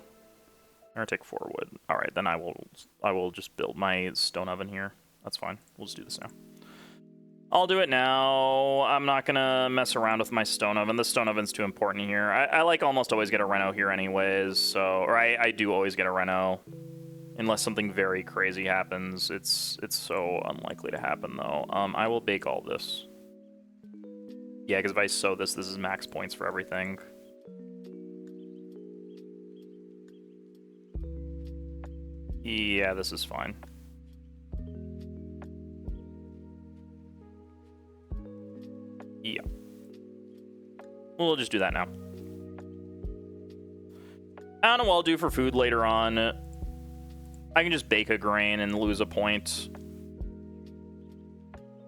gonna take 4 wood. All right, then I will just build my stone oven here. That's fine. We'll just do this now. I'll do it now. I'm not gonna mess around with my stone oven. The stone oven's too important here. I like almost always get a reno here anyways. So, or I do always get a reno, unless something very crazy happens. It's so unlikely to happen though. I will bake all this. Yeah, because if I sow this is max points for everything. Yeah, this is fine. Yeah. We'll just do that now. I don't know what I'll do for food later on. I can just bake a grain and lose a point.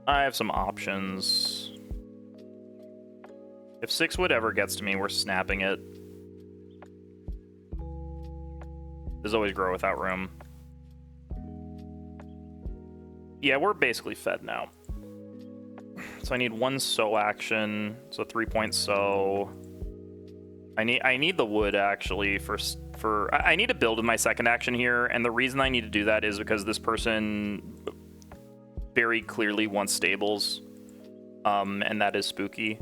I have some options. If 6 wood ever gets to me, we're snapping it. There's always grow without room. Yeah, we're basically fed now. So I need 1 sow action, so 3-point sow. I need the wood actually I need to build with my second action here, and the reason I need to do that is because this person very clearly wants stables, and that is spooky.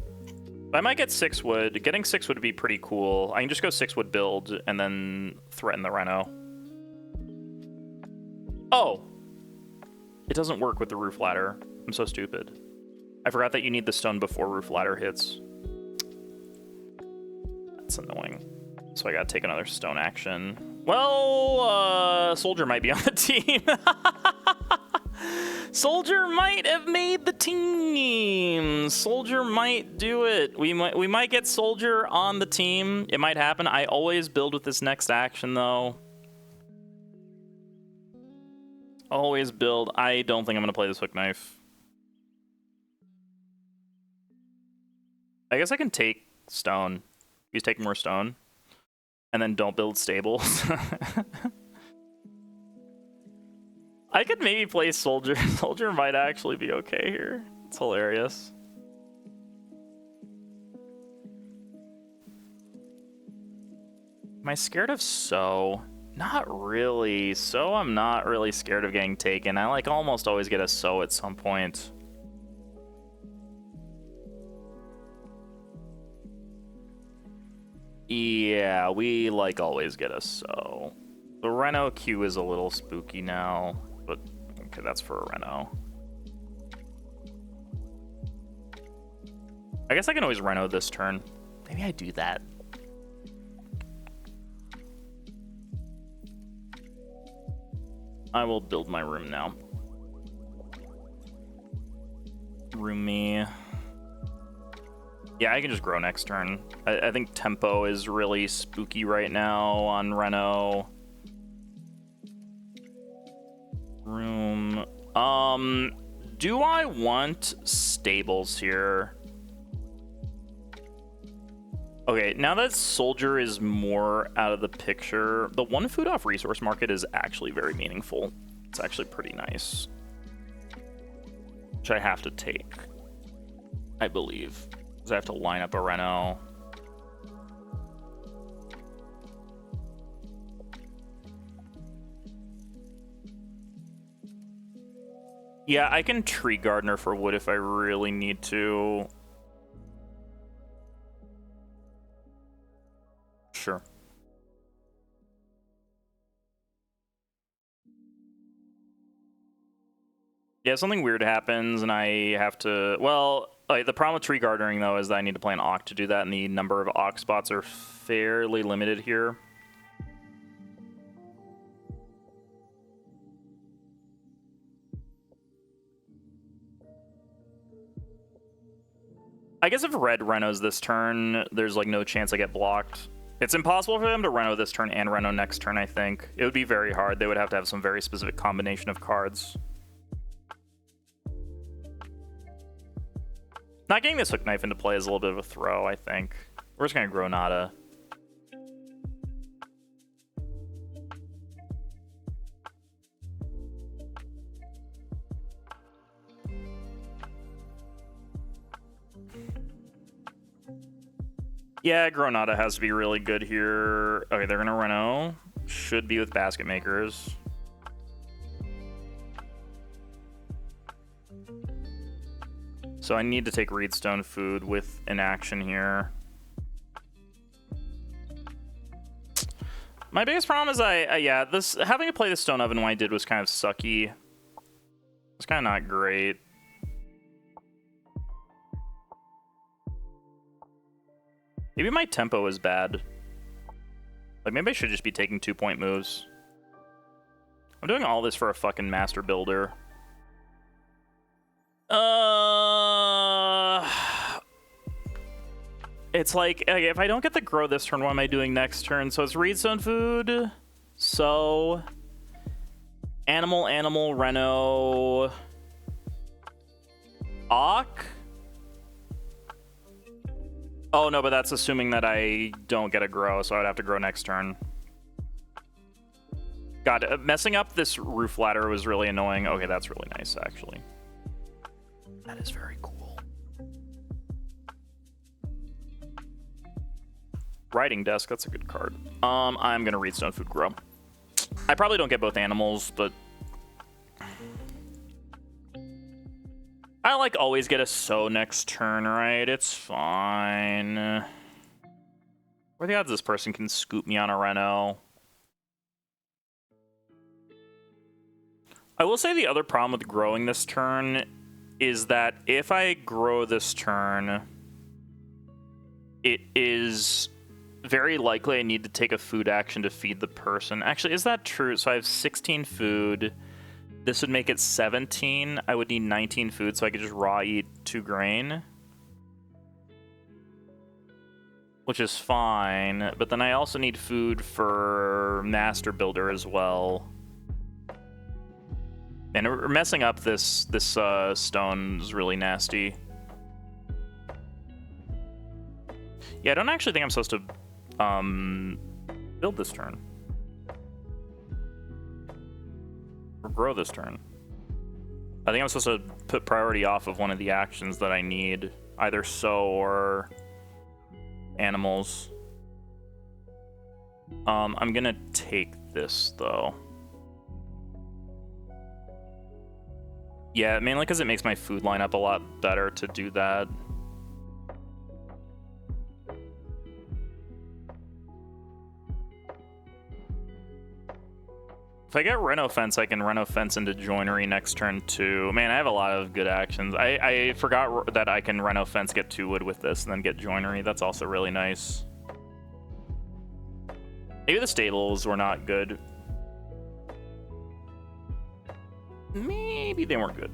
I might get 6 wood. Getting 6 wood would be pretty cool. I can just go 6 wood build and then threaten the Reno. Oh! It doesn't work with the roof ladder. I'm so stupid. I forgot that you need the stone before roof ladder hits. That's annoying. So I gotta take another stone action. Well, Soldier might be on the team. Soldier might have made the team. Soldier might do it. We might get Soldier on the team. It might happen. I always build with this next action though. Always build. I don't think I'm gonna play this hook knife. I guess I can take stone. He's taking more stone. And then don't build stables. I could maybe play Soldier. Soldier might actually be okay here. It's hilarious. Am I scared of sow? Not really. So I'm not really scared of getting taken. I like almost always get a sow at some point. Yeah, we like always get a sow. The Reno Q is a little spooky now, but okay, that's for a Reno. I guess I can always Reno this turn. Maybe I do that. I will build my room now. Roomy. Yeah, I can just grow next turn. I think tempo is really spooky right now on Reno. Room. Do I want stables here? Okay, now that Soldier is more out of the picture, the 1 food off resource market is actually very meaningful. It's actually pretty nice. Which I have to take, I believe. Because I have to line up a Reno. Yeah, I can tree gardener for wood if I really need to. Sure. Yeah, something weird happens and I have to, well, the problem with tree gardening though is that I need to play an Oct to do that, and the number of Oct spots are fairly limited here. I guess if red Renos this turn, there's like no chance I get blocked. It's impossible for them to Reno this turn and Reno next turn, I think. It would be very hard. They would have to have some very specific combination of cards. Not getting this hook knife into play is a little bit of a throw, I think. We're just gonna grow Nada. Yeah, Granada has to be really good here. Okay, they're gonna Reno. Should be with basket makers. So I need to take Reedstone food with an action here. My biggest problem is yeah, this having to play the Stone Oven when I did was kind of sucky. It's kind of not great. Maybe my tempo is bad. Like, maybe I should just be taking 2-point moves. I'm doing all this for a fucking master builder. It's like, okay, if I don't get the grow this turn, what am I doing next turn? So it's Reedstone food. So animal, Reno. Auk? Oh, no, but that's assuming that I don't get a grow, so I'd have to grow next turn. God, messing up this roof ladder was really annoying. Okay, that's really nice, actually. That is very cool. Writing desk, that's a good card. I'm gonna read Stone Food Grow. I probably don't get both animals, but I like always get a sow next turn, right? It's fine. What are the odds this person can scoop me on a Reno? I will say the other problem with growing this turn is that if I grow this turn, it is very likely I need to take a food action to feed the person. Actually, is that true? So I have 16 food. This would make it 17. I would need 19 food, so I could just raw eat 2 grain. Which is fine, but then I also need food for Master Builder as well. And messing up this stone is really nasty. Yeah, I don't actually think I'm supposed to build this turn. Or grow this turn. I think I'm supposed to put priority off of one of the actions that I need. Either sow or animals. I'm gonna take this, though. Yeah, mainly because it makes my food line up a lot better to do that. If I get Reno Fence, I can Reno Fence into Joinery next turn too. Man, I have a lot of good actions. I forgot that I can Reno Fence, get 2 wood with this, and then get Joinery. That's also really nice. Maybe the stables were not good. Maybe they weren't good.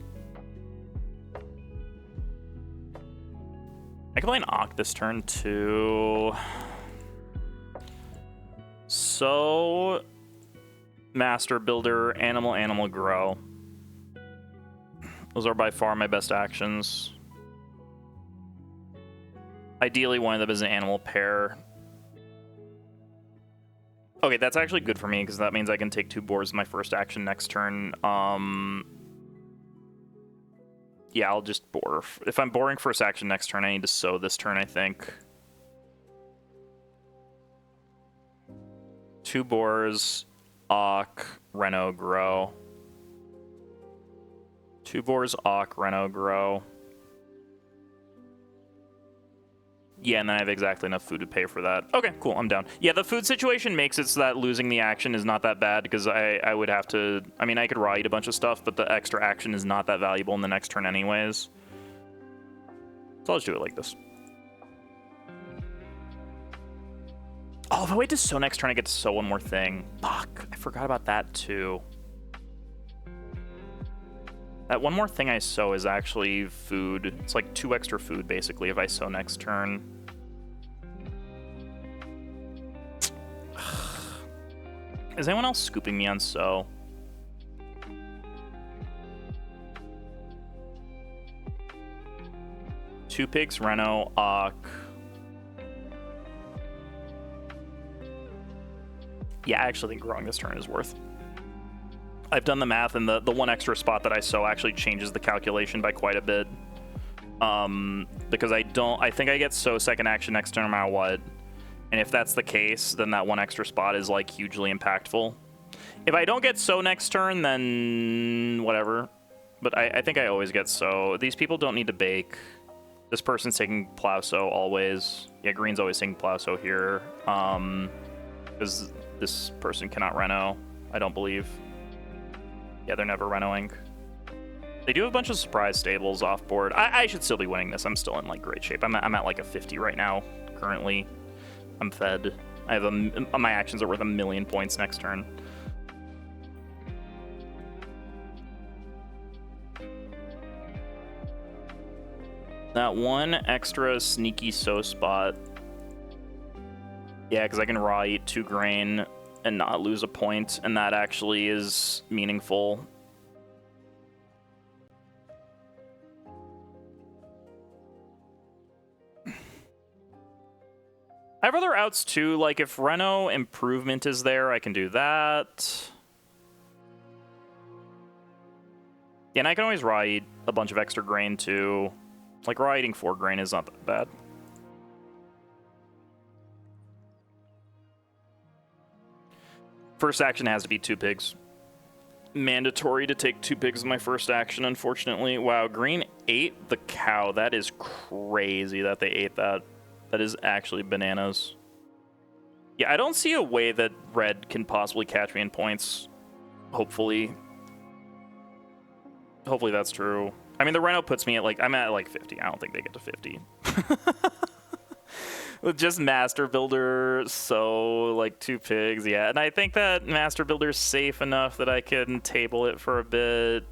I can play an Auk this turn too. So, Master Builder, Animal, Grow. Those are by far my best actions. Ideally, one of them is an animal pair. Okay, that's actually good for me, because that means I can take 2 boars in my first action next turn. Yeah, I'll just bore. If I'm boring first action next turn, I need to sow this turn, I think. 2 boars, Auk, Reno, Grow. 2 boars, Auk, Reno, Grow. Yeah, and then I have exactly enough food to pay for that. Okay, cool, I'm down. Yeah, the food situation makes it so that losing the action is not that bad, because I would have to... I mean, I could raw eat a bunch of stuff, but the extra action is not that valuable in the next turn anyways. So I'll just do it like this. Oh, if I wait to sow next turn, I get to sow one more thing. Fuck, I forgot about that too. That one more thing I sow is actually food. It's like 2 extra food, basically, if I sow next turn. Is anyone else scooping me on sow? Two pigs, Reno, Auk. Yeah, I actually think growing this turn is worth. I've done the math, and the one extra spot that I sow actually changes the calculation by quite a bit. Because I think I get sow second action next turn no matter what. And if that's the case, then that one extra spot is like hugely impactful. If I don't get sow next turn, then whatever. But I think I always get sow. These people don't need to bake. This person's taking plow sow always. Yeah, green's always taking plow sow here. Because this person cannot reno, I don't believe. Yeah, they're never renoing. They do have a bunch of surprise stables off board. I should still be winning this. I'm still in like great shape. I'm at like a 50 right now, currently. I'm fed. I have my actions are worth 1,000,000 points next turn. That one extra sneaky sow spot. Yeah, because I can raw eat 2 grain and not lose a point, and that actually is meaningful. I have other outs too, like if Reno Improvement is there, I can do that. Yeah, and I can always raw eat a bunch of extra grain too. Like raw eating 4 grain is not that bad. First action has to be 2 pigs. Mandatory to take 2 pigs in my first action, unfortunately. Wow, green ate the cow. That is crazy that they ate that. That is actually bananas. Yeah, I don't see a way that red can possibly catch me in points. Hopefully. Hopefully that's true. I mean, the Rhino puts me at like, I'm at like 50. I don't think they get to 50. With just Master Builder, so like 2 pigs, yeah. And I think that Master Builder's safe enough that I can table it for a bit.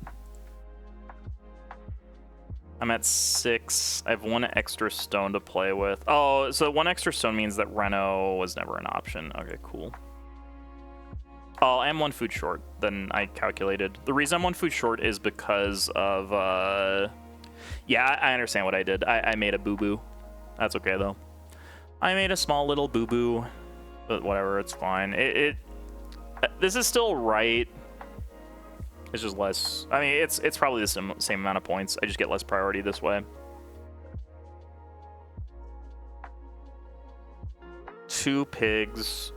I'm at 6. I have 1 extra stone to play with. Oh, so 1 extra stone means that Reno was never an option. Okay, cool. Oh, I am 1 food short than I calculated. The reason I'm 1 food short is because of, yeah, I understand what I did. I made a boo-boo. That's okay, though. I made a small little boo-boo, but whatever, it's fine. This is still right. It's just less. I mean, it's probably the same amount of points. I just get less priority this way. 2 pigs,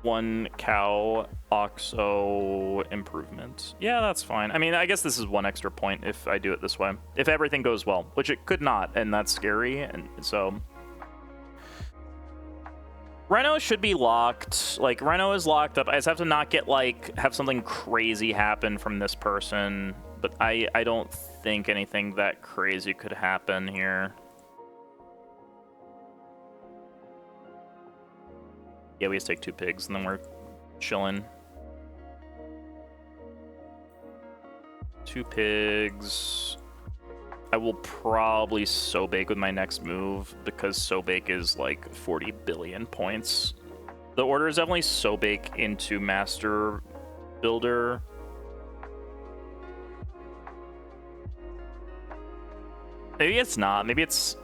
1 cow, OXO improvement. Yeah, that's fine. I mean, I guess this is 1 extra point if I do it this way. If everything goes well, which it could not, and that's scary, and so... Reno should be locked. Like, Reno is locked up. I just have to not get, like, have something crazy happen from this person. But I don't think anything that crazy could happen here. Yeah, we just take 2 pigs, and then we're chilling. 2 pigs. I will probably so bake with my next move because so bake is like 40 billion points. The order is definitely so bake into Master Builder. Maybe it's not. Maybe it's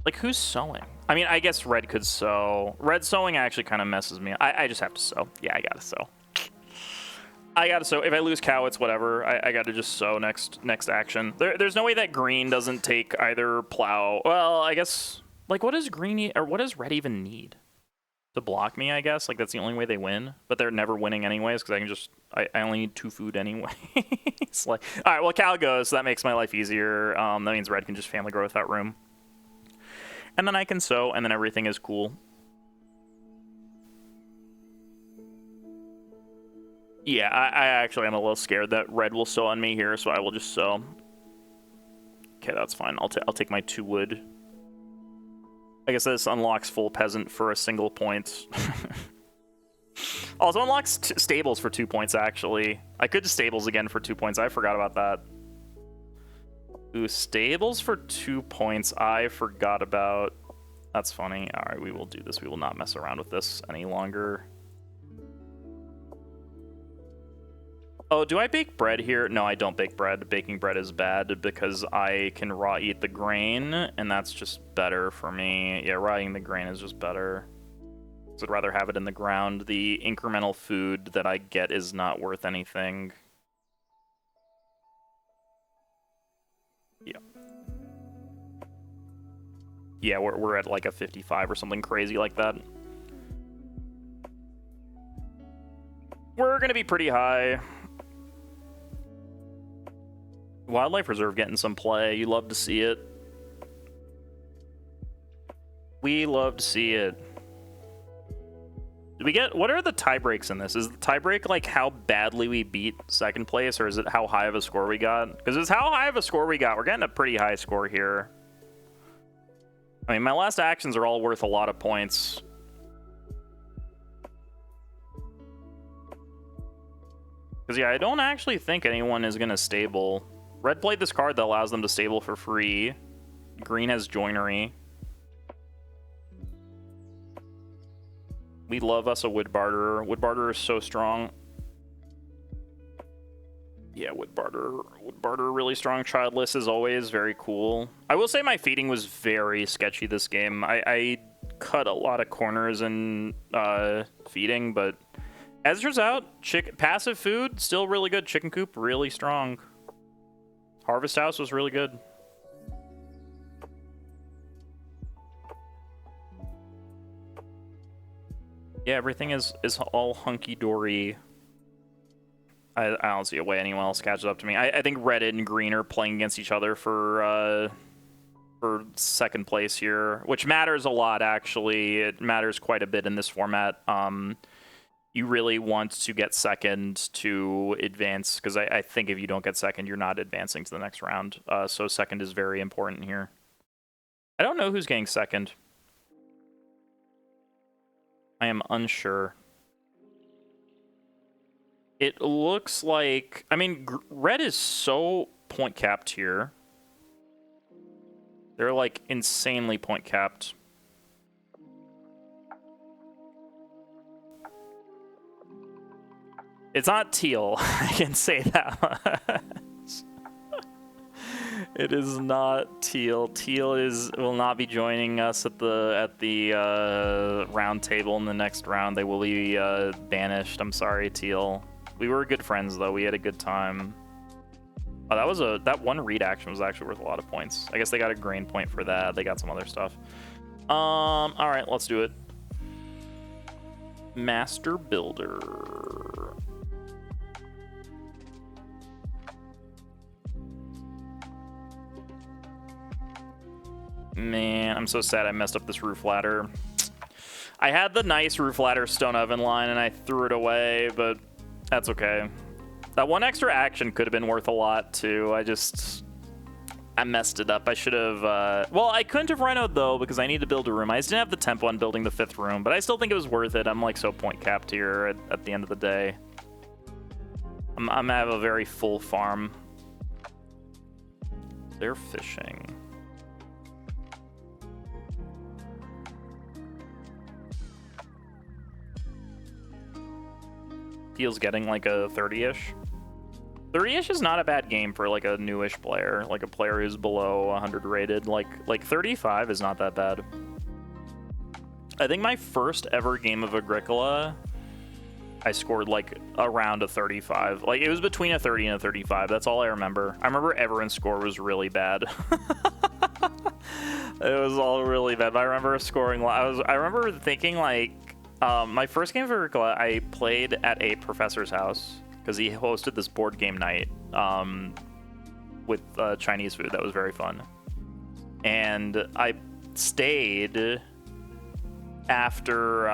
like, who's sewing? I mean, I guess red could sew. Red sewing actually kind of messes me up. I just have to sew. Yeah, I gotta sew. I gotta sew. If I lose cow, it's whatever. I gotta just sew next action. There's no way that green doesn't take either plow. Well, I guess, like, what does green need, or what does red even need? To block me, I guess? Like, that's the only way they win? But they're never winning anyways, because I can just, I only need 2 food anyway. It's like, all right, well, cow goes, so that makes my life easier. That means red can just family grow without room. And then I can sew, and then everything is cool. Yeah, I actually am a little scared that red will sew on me here, so I will just sew. Okay, that's fine. I'll take my 2 wood. I guess this unlocks full peasant for a single point. Also unlocks stables for 2 points, actually. I could do stables again for 2 points. I forgot about that. Ooh, stables for 2 points. I forgot about. That's funny. All right, we will do this. We will not mess around with this any longer. Oh, do I bake bread here? No, I don't bake bread. Baking bread is bad because I can raw eat the grain, and that's just better for me. Yeah, raw eating the grain is just better. So I'd rather have it in the ground. The incremental food that I get is not worth anything. Yeah. Yeah, we're at like a 55 or something crazy like that. We're gonna be pretty high. Wildlife Reserve getting some play. You love to see it. We love to see it. Do we get, what are the tie breaks in this? Is the tie break like how badly we beat second place, or is it how high of a score we got? Because it's how high of a score we got. We're getting a pretty high score here. I mean, my last actions are all worth a lot of points. Because, yeah, I don't actually think anyone is going to stable. Red played this card that allows them to stable for free. Green has joinery. We love us a wood barterer. Wood barterer is so strong. Yeah, wood barter, really strong. Childless is always very cool. I will say my feeding was very sketchy this game. I cut a lot of corners in feeding, but as it turns out, passive food still really good. Chicken coop really strong. Harvest house was really good. Yeah, everything is all hunky-dory. I don't see a way anyone else catches up to me. I think red and green are playing against each other for second place here, which matters a lot, actually. It matters quite a bit in this format. You really want to get second to advance, because I think if you don't get second, you're not advancing to the next round. So second is very important here. I don't know who's getting second. I am unsure. It looks like... I mean, red is so point capped here. They're, like, insanely point capped. It's not teal. I can say that much. It is not teal. Teal will not be joining us at the round table in the next round. They will be banished. I'm sorry, teal. We were good friends though. We had a good time. Oh, that one read action was actually worth a lot of points. I guess they got a grain point for that. They got some other stuff. All right, let's do it. Master Builder. Man, I'm so sad I messed up this roof ladder. I had the nice roof ladder stone oven line and I threw it away, but that's okay. That one extra action could have been worth a lot too. I messed it up. I should have, well, I couldn't have rhinoed though because I need to build a room. I just didn't have the tempo on building the 5th room, but I still think it was worth it. I'm like so point capped here at the end of the day. I'm gonna have a very full farm. They're fishing. Teal's getting like a 30-ish. 30-ish is not a bad game for like a newish player, like a player who's below 100 rated. Like 35 is not that bad. I think my first ever game of Agricola, I scored like around a 35. Like it was between a 30 and a 35. That's all I remember. I remember everyone's score was really bad. It was all really bad. But I remember scoring. I remember thinking like. My first game of Agricola, I played at a professor's house because he hosted this board game night with Chinese food. That was very fun. And I stayed after...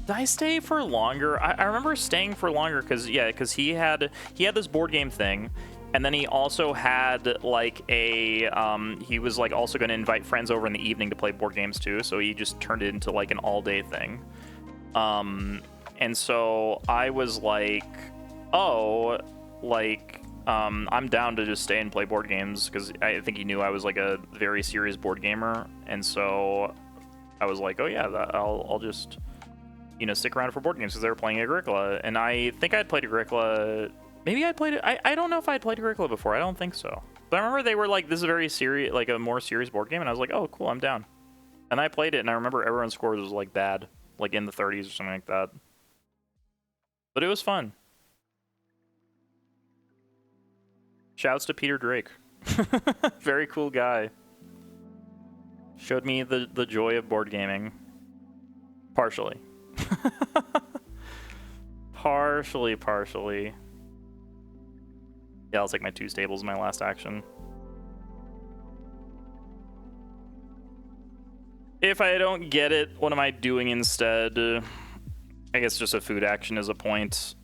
did I stay for longer? I remember staying for longer because he had this board game thing. And then he also had like a, he was like also going to invite friends over in the evening to play board games too. So he just turned it into like an all day thing. And so I was like, oh, like, I'm down to just stay and play board games because I think he knew I was like a very serious board gamer. And so I was like, oh yeah, I'll just, you know, stick around for board games because they were playing Agricola. And I think I'd played Agricola. Maybe I'd played it. I don't know if I'd played Agricola before. I don't think so. But I remember they were like, this is a very serious, like a more serious board game. And I was like, oh, cool, I'm down. And I played it. And I remember everyone's scores was like bad, like in the 30s or something like that. But it was fun. Shouts to Peter Drake. Very cool guy. Showed me the joy of board gaming. Partially. Partially. Yeah, I'll take my 2 stables in my last action. If I don't get it, what am I doing instead? I guess just a food action is a point.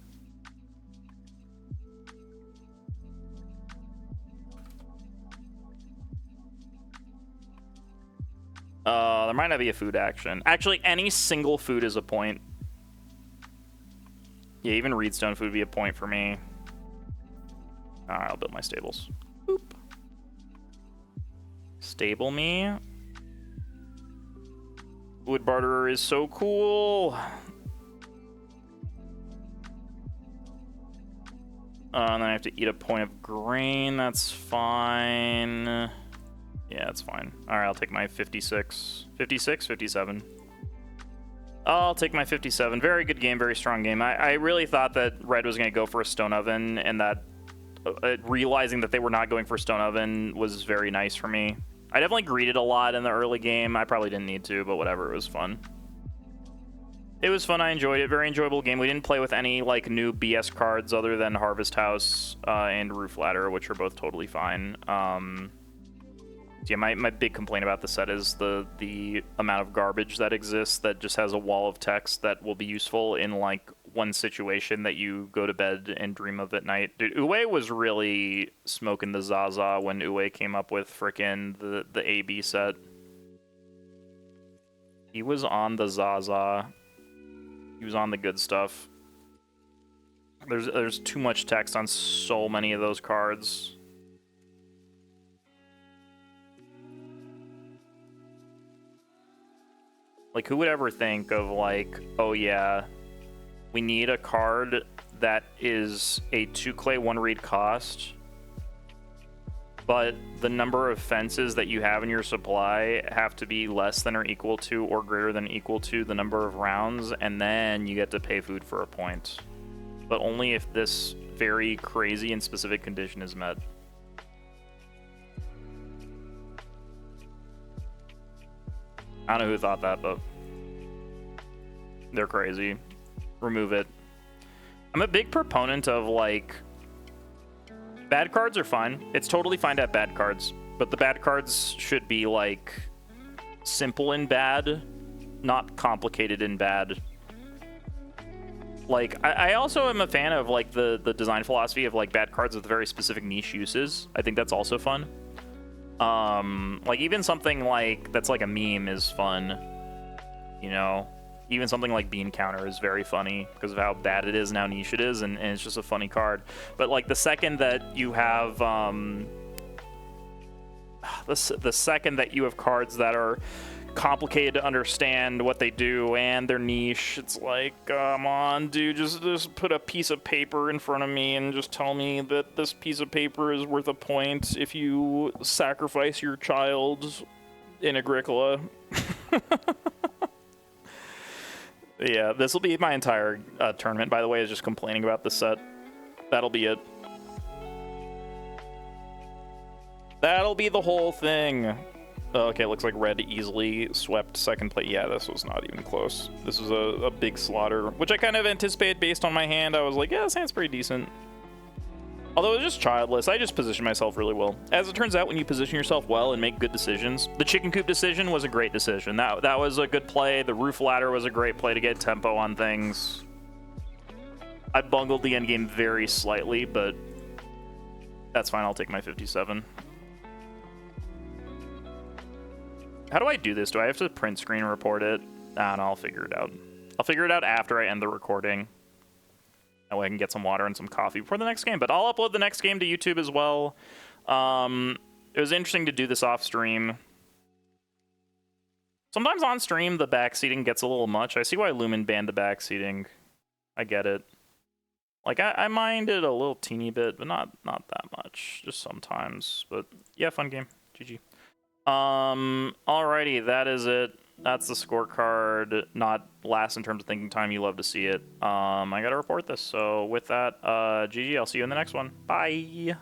There might not be a food action. Actually, any single food is a point. Yeah, even Reedstone food would be a point for me. Alright, I'll build my stables. Boop. Stable me. Wood barterer is so cool. And then I have to eat a point of grain. That's fine. Yeah, that's fine. All right, I'll take my 56. 56, 57. I'll take my 57. Very good game, very strong game. I really thought that Red was going to go for a stone oven, and that realizing that they were not going for stone oven was very nice for me. I definitely greeted a lot in the early game. I probably didn't need to, but whatever, it was fun. It was fun. I enjoyed it. Very enjoyable game. We didn't play with any like new BS cards other than Harvest House and Roof Ladder, which are both totally fine. Yeah, my big complaint about the set is the amount of garbage that exists that just has a wall of text that will be useful in like one situation that you go to bed and dream of at night. Dude, Uwe was really smoking the Zaza when Uwe came up with frickin' the AB set. He was on the Zaza. He was on the good stuff. There's too much text on so many of those cards. Like, who would ever think of, like, oh yeah, we need a card that is a 2 clay, 1 read cost, but the number of fences that you have in your supply have to be less than or equal to or greater than or equal to the number of rounds, and then you get to pay food for a point. But only if this very crazy and specific condition is met. I don't know who thought that, but they're crazy. Remove it. I'm a big proponent of, like, bad cards are fine. It's totally fine to have bad cards, but the bad cards should be, like, simple and bad, not complicated and bad. Like, I also am a fan of, like, the design philosophy of, like, bad cards with very specific niche uses. I think that's also fun. Like, even something like that's like a meme is fun, you know? Even something like Bean Counter is very funny because of how bad it is and how niche it is, and it's just a funny card. But, like, the second that you have, the second that you have cards that are complicated to understand what they do and they're niche, it's like, come on, dude, just put a piece of paper in front of me and just tell me that this piece of paper is worth a point if you sacrifice your child in Agricola. Yeah, this will be my entire tournament, by the way, is just complaining about the set. That'll be it. That'll be the whole thing. Okay, looks like Red easily swept second place. Yeah, this was not even close. This was a big slaughter, which I kind of anticipated based on my hand. I was like, yeah, this hand's pretty decent. Although it was just childless, I just positioned myself really well. As it turns out, when you position yourself well and make good decisions, the chicken coop decision was a great decision. That was a good play. The roof ladder was a great play to get tempo on things. I bungled the endgame very slightly, but that's fine. I'll take my 57. How do I do this? Do I have to print screen report it? No, I'll figure it out. I'll figure it out after I end the recording. That way I can get some water and some coffee before the next game. But I'll upload the next game to YouTube as well. It was interesting to do this off stream. Sometimes on stream, the backseating gets a little much. I see why Lumen banned the backseating. I get it. Like, I mind it a little teeny bit, but not that much. Just sometimes. But yeah, fun game. GG. Alrighty, that is it. That's the scorecard. Not last in terms of thinking time. You love to see it. I gotta report this. So with that, GG, I'll see you in the next one. Bye.